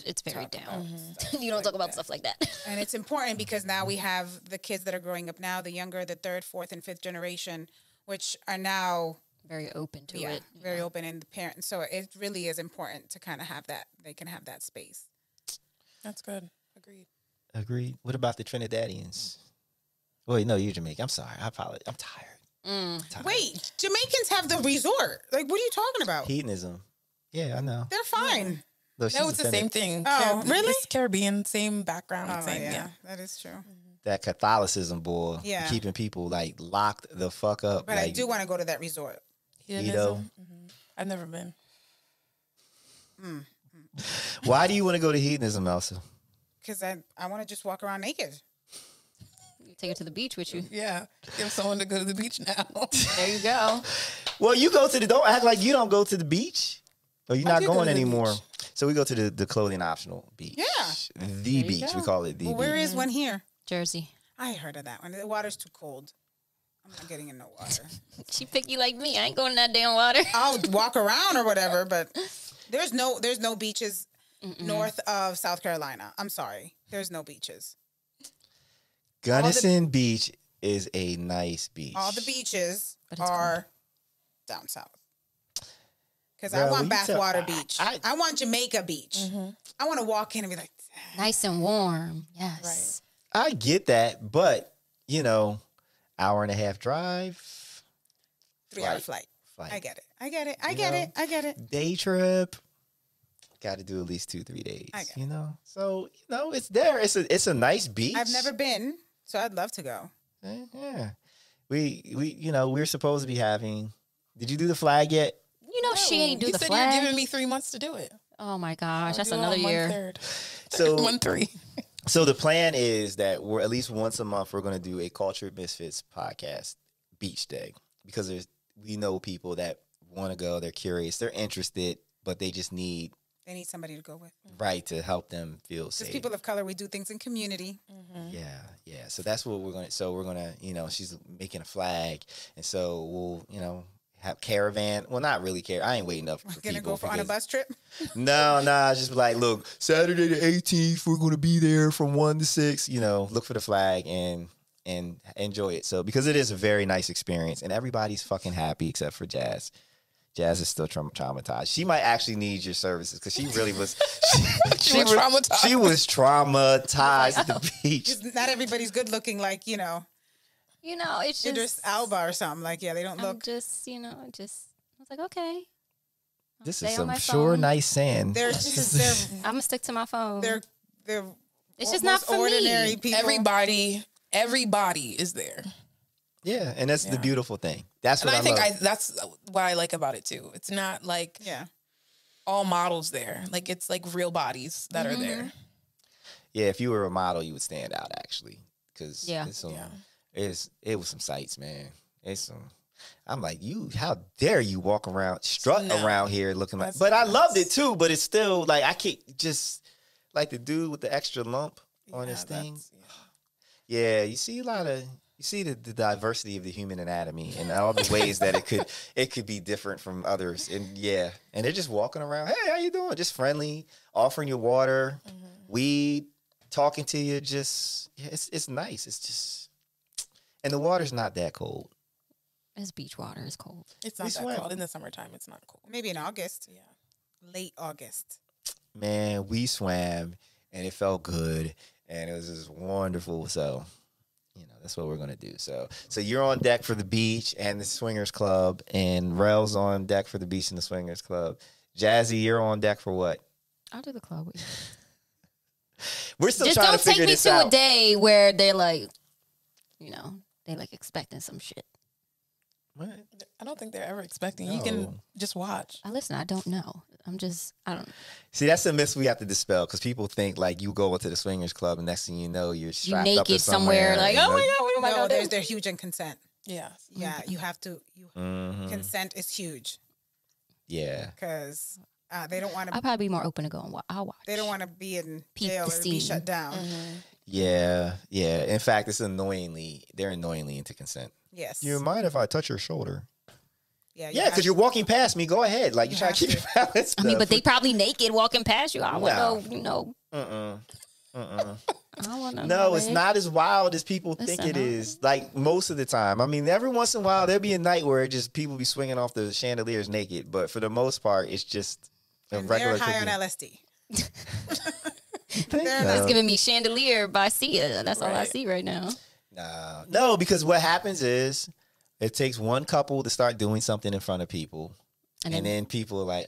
It's very talk down. about You don't talk about stuff like that. and it's important because now we have the kids that are growing up now, the younger, the third, fourth, and fifth generation, which are now Very open to it. very open, and the parents. So it really is important to kind of have that. They can have that space. That's good. Agreed. Agreed. What about the Trinidadians? Wait, no, you're Jamaican. I'm sorry. I apologize. I'm tired. Wait, Jamaicans have the resort. Like, what are you talking about? Hedonism. Yeah, I know. They're fine. Look, No, it's the same thing. Oh, really? It's Caribbean, same background. Oh, same, yeah, that is true. That Catholicism, boy. Yeah. Keeping people like locked the fuck up. But like, I do want to go to that resort. Hedonism. I've never been. Why do you want to go to hedonism, Elsa? Because I want to just walk around naked. Take her to the beach with you. Yeah. Give someone to go to the beach now. There you go. Well, you go to the, don't act like you don't go to the beach. Or you're not do go going to the anymore. beach. So we go to the clothing optional beach. Yeah. The beach. We call it the Well, beach. where is one here? Jersey. I heard of that one. The water's too cold. I'm not getting in no water. She picky like me. I ain't going in that damn water. I'll walk around or whatever, but there's no beaches north of South Carolina. I'm sorry. There's no beaches. Gunnison Beach is a nice beach. All the beaches are down south. Because I Girl, want will you tell- Bathwater Beach. I want Jamaica Beach. I want to walk in and be like, Nice and warm. Yes. I get that, but, you know, hour and a half drive. 3-hour flight. Flight. I get it. I get it. Day trip. Got to do at least 2-3 days. I get you know, so you know it's there. It's a nice beach. I've never been, so I'd love to go. Yeah, we you know we're supposed to be having. Did you do the flag yet? You know she ain't do you the said flag. you're giving me 3 months to do it. Oh my gosh, that's I'll do another it on year. 1/3. So 1/3. So the plan is that we're at least once a month we're going to do a Cultured Misfits podcast beach day because we know people that want to go, they're curious, they're interested, but they just need somebody to go with. Right, to help them feel safe. As people of color, we do things in community. Yeah. So that's what we're going to, you know, she's making a flag. And so we'll, have caravan. Well, not really I ain't waiting up for Gonna people. go on a bus trip? No, just be like, look, Saturday the 18th, we're going to be there from 1 to 6, look for the flag and enjoy it. So, because it is a very nice experience and everybody's fucking happy except for Jazz. Jazz is still traumatized. She might actually need your services because she really was. She was traumatized. She was traumatized at the beach. Not everybody's good looking like, It's Idris just Alba or something. Like, they don't I'm look. just, I was like, okay. This stay is on some my sure phone. nice sand. They're I'm gonna stick to my phone. they're It's just not for ordinary me. people. Everybody is there. Yeah, and that's the beautiful thing. That's what And I think love. that's what I like about it too. It's not like all models there. Like it's like real bodies that are there. Yeah, if you were a model, you would stand out actually, because it was some sights, man. It's some. I'm like, how dare you walk around, strutting around here looking like. But I loved it too. But it's still like I can't just like the dude with the extra lump on his thing. Yeah, you see the diversity of the human anatomy and all the ways that it could be different from others. And and they're just walking around. Hey, how you doing? Just friendly, offering you water, weed, talking to you. Just it's nice. It's just, and the water's not that cold. It's beach water. It's cold. It's not that cold in the summertime. It's not cold. Maybe in August. Yeah, late August. Man, we swam and it felt good and it was just wonderful. So. That's what we're gonna do. So you're on deck for the beach and the swingers club, and Rell's on deck for the beach and the swingers club. Jazzy, you're on deck for what? I'll do the club with you. We're still Just trying don't to figure take me this to out. a day where they're like, they like expecting some shit. What? I don't think they're ever expecting. You can just watch. I don't know. I don't. See, that's a myth we have to dispel because people think like you go into the swingers club and next thing you know you're strapped up naked somewhere. like, oh my god, what am I gonna do? They're huge in consent. Yeah. Yeah, you have to. Consent is huge. Yeah. Because they don't want to. I'll probably be more open to going. I'll watch. They don't want to be in Peep jail the or be scene. shut down. Yeah. In fact, they're annoyingly into consent. Yes. You mind if I touch your shoulder? Yeah, because you're walking past me. Go ahead. Like, you're trying to keep your balance. I mean, but they probably naked walking past you. I want to know, I want to No, it's not as wild as people think it is. Like, most of the time. I mean, every once in a while, there'll be a night where it just people be swinging off the chandeliers naked. But for the most part, it's just a regular they're high cookie. on LSD. It's giving me Chandelier by Sia. That's all I see right now. No, because what happens is It takes one couple to start doing something in front of people. And then people are like,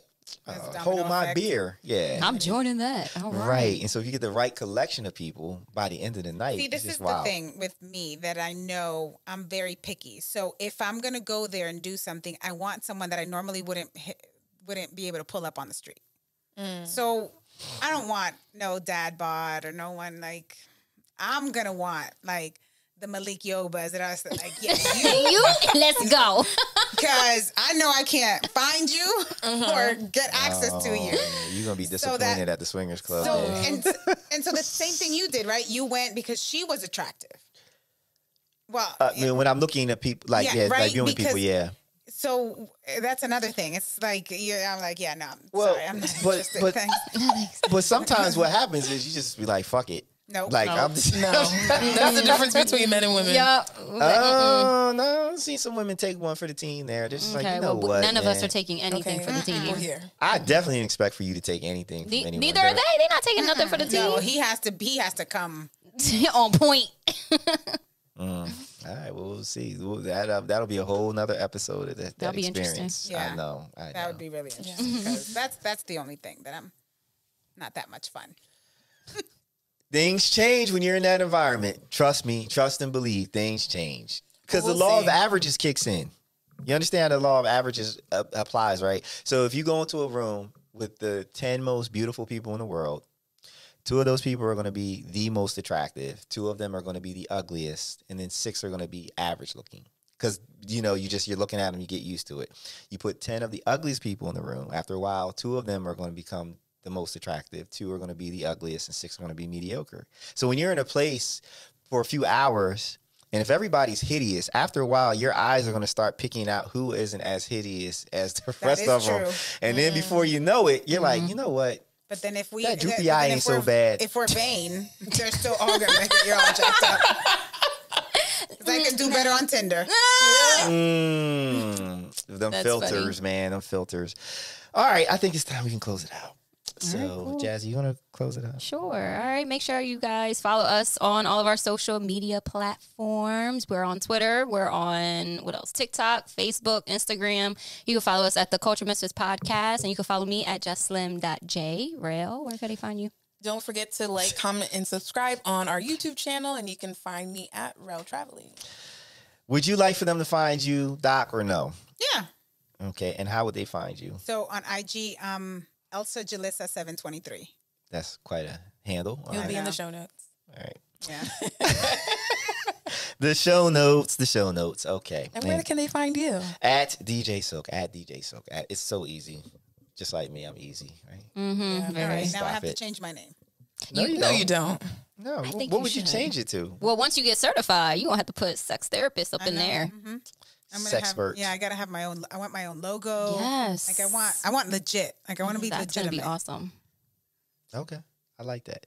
hold my effect. beer. Yeah. I'm joining that. All right. Right. And so if you get the right collection of people by the end of the night, See, this is the thing with me that I know I'm very picky. So if I'm going to go there and do something, I want someone that I normally wouldn't be able to pull up on the street. So I don't want no dad bod or no one like, I'm going to want like the Malik Yobas that I was like, yes, You, let's go. because I know I can't find you or get access to you. You're going to be disappointed at the swingers club. So, and so the same thing you did, right? You went because she was attractive. Well, when I'm looking at people, like, right? like viewing people, yeah. So that's another thing. It's like, I'm like, yeah, no, Well, sorry, I'm not but- interested. but- Thanks. But sometimes what happens is you just be like, fuck it. Nope. Like, Nope. I'm just, No, that's the difference between men and women. Yup. Oh, no. I've seen some women take one for the team there. They're just like, you know well, what, none of us man? are taking anything for the team. Here. I definitely didn't expect for you to take anything from anyone. Neither are they. They're not taking nothing for the team. No, he has to come. On point. All right, well, we'll see. That'll be a whole nother episode of that That'll be experience. interesting. Yeah. I know. That would be really interesting because that's the only thing that I'm not that much fun. Things change when you're in that environment. Trust me, trust and believe. Things change because We'll the law see. of averages kicks in. You understand the law of averages applies, right? So if you go into a room with the 10 most beautiful people in the world, 2 of those people are going to be the most attractive. 2 of them are going to be the ugliest, and then 6 are going to be average looking. Because you're looking at them, you get used to it. You put 10 of the ugliest people in the room. After a while, 2 of them are going to become the most attractive. 2 are going to be the ugliest, and 6 are going to be mediocre. So when you're in a place for a few hours, and if everybody's hideous, after a while, your eyes are going to start picking out who isn't as hideous as the rest of them. true. And then before you know it, you're like, you know what? But then if we That droopy eye ain't so bad. If we're vain, they're still all gonna make it. You're all jacked up. 'Cause I can do better on Tinder. Them That's filters, funny. man, them filters. All right, I think it's time we can close it out. So, right, cool. Jazzy, you want to close it out? Sure. All right. Make sure you guys follow us on all of our social media platforms. We're on Twitter. We're on, what else? TikTok, Facebook, Instagram. You can follow us at the Cultured Misfits Podcast, and you can follow me at justslim.j. Rell, where can they find you? Don't forget to like, comment, and subscribe on our YouTube channel, and you can find me at Rell Traveling. Would you like for them to find you, Doc, or no? Yeah. Okay, and how would they find you? So on IG, Elsa Jalissa 723. That's quite a handle. All It'll right. be in the show notes. All right. Yeah. The show notes. Okay. And where can they find you? At DJ Silk. It's so easy. Just like me, I'm easy, right? Mm-hmm. All Very. right. Now I Stop have to it. change my name. No, You don't. No. think What you would you should. change it to? Well, once you get certified, you're going to have to put sex therapist up in there. Mm-hmm. I'm gonna Sexpert. I gotta have my own. I want my own logo. Yes. Like I want legit. Like I want to be That's going to legitimate. be awesome. Okay. I like that.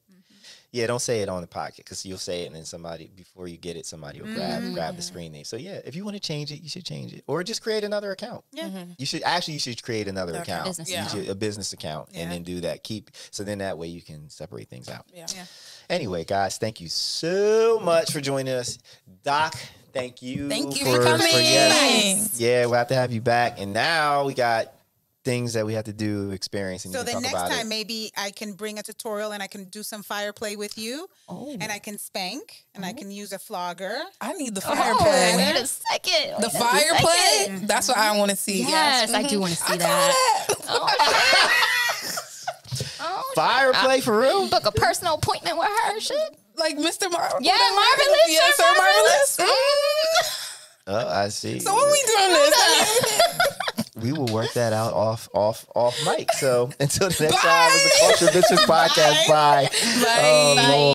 Yeah, don't say it on the pocket because you'll say it and then somebody, before you get it, somebody will grab the screen name. So yeah, if you want to change it, you should change it. Or just create another account. Yeah. You should create another account. Business You account. should- a business account, Yeah. and then do that. So then that way you can separate things out. Yeah. Yeah. Anyway, guys, thank you so much for joining us. Doc, thank you. Thank you for coming. yes. Yeah, we'll have to have you back. And now we got things that we have to do, experience, and So you can then talk next about time it. maybe I can bring a tutorial and I can do some fire play with you. Oh. And I can spank and I can use a flogger. I need the fire Oh, play. wait a second. The Wait a fire play? second. That's what I want to see. Yes, I do want to see that. Oh, Fire play for real? book a personal appointment with her. Shit. Like Mr. Marvelous. Yeah, Marvelous. Yes, Sir Sir Marvelous. Oh, I see. So when we doing this? We will work that out off mic. So until the next time, it's the Cultured Misfits Podcast. Bye. Bye. Oh, Lord.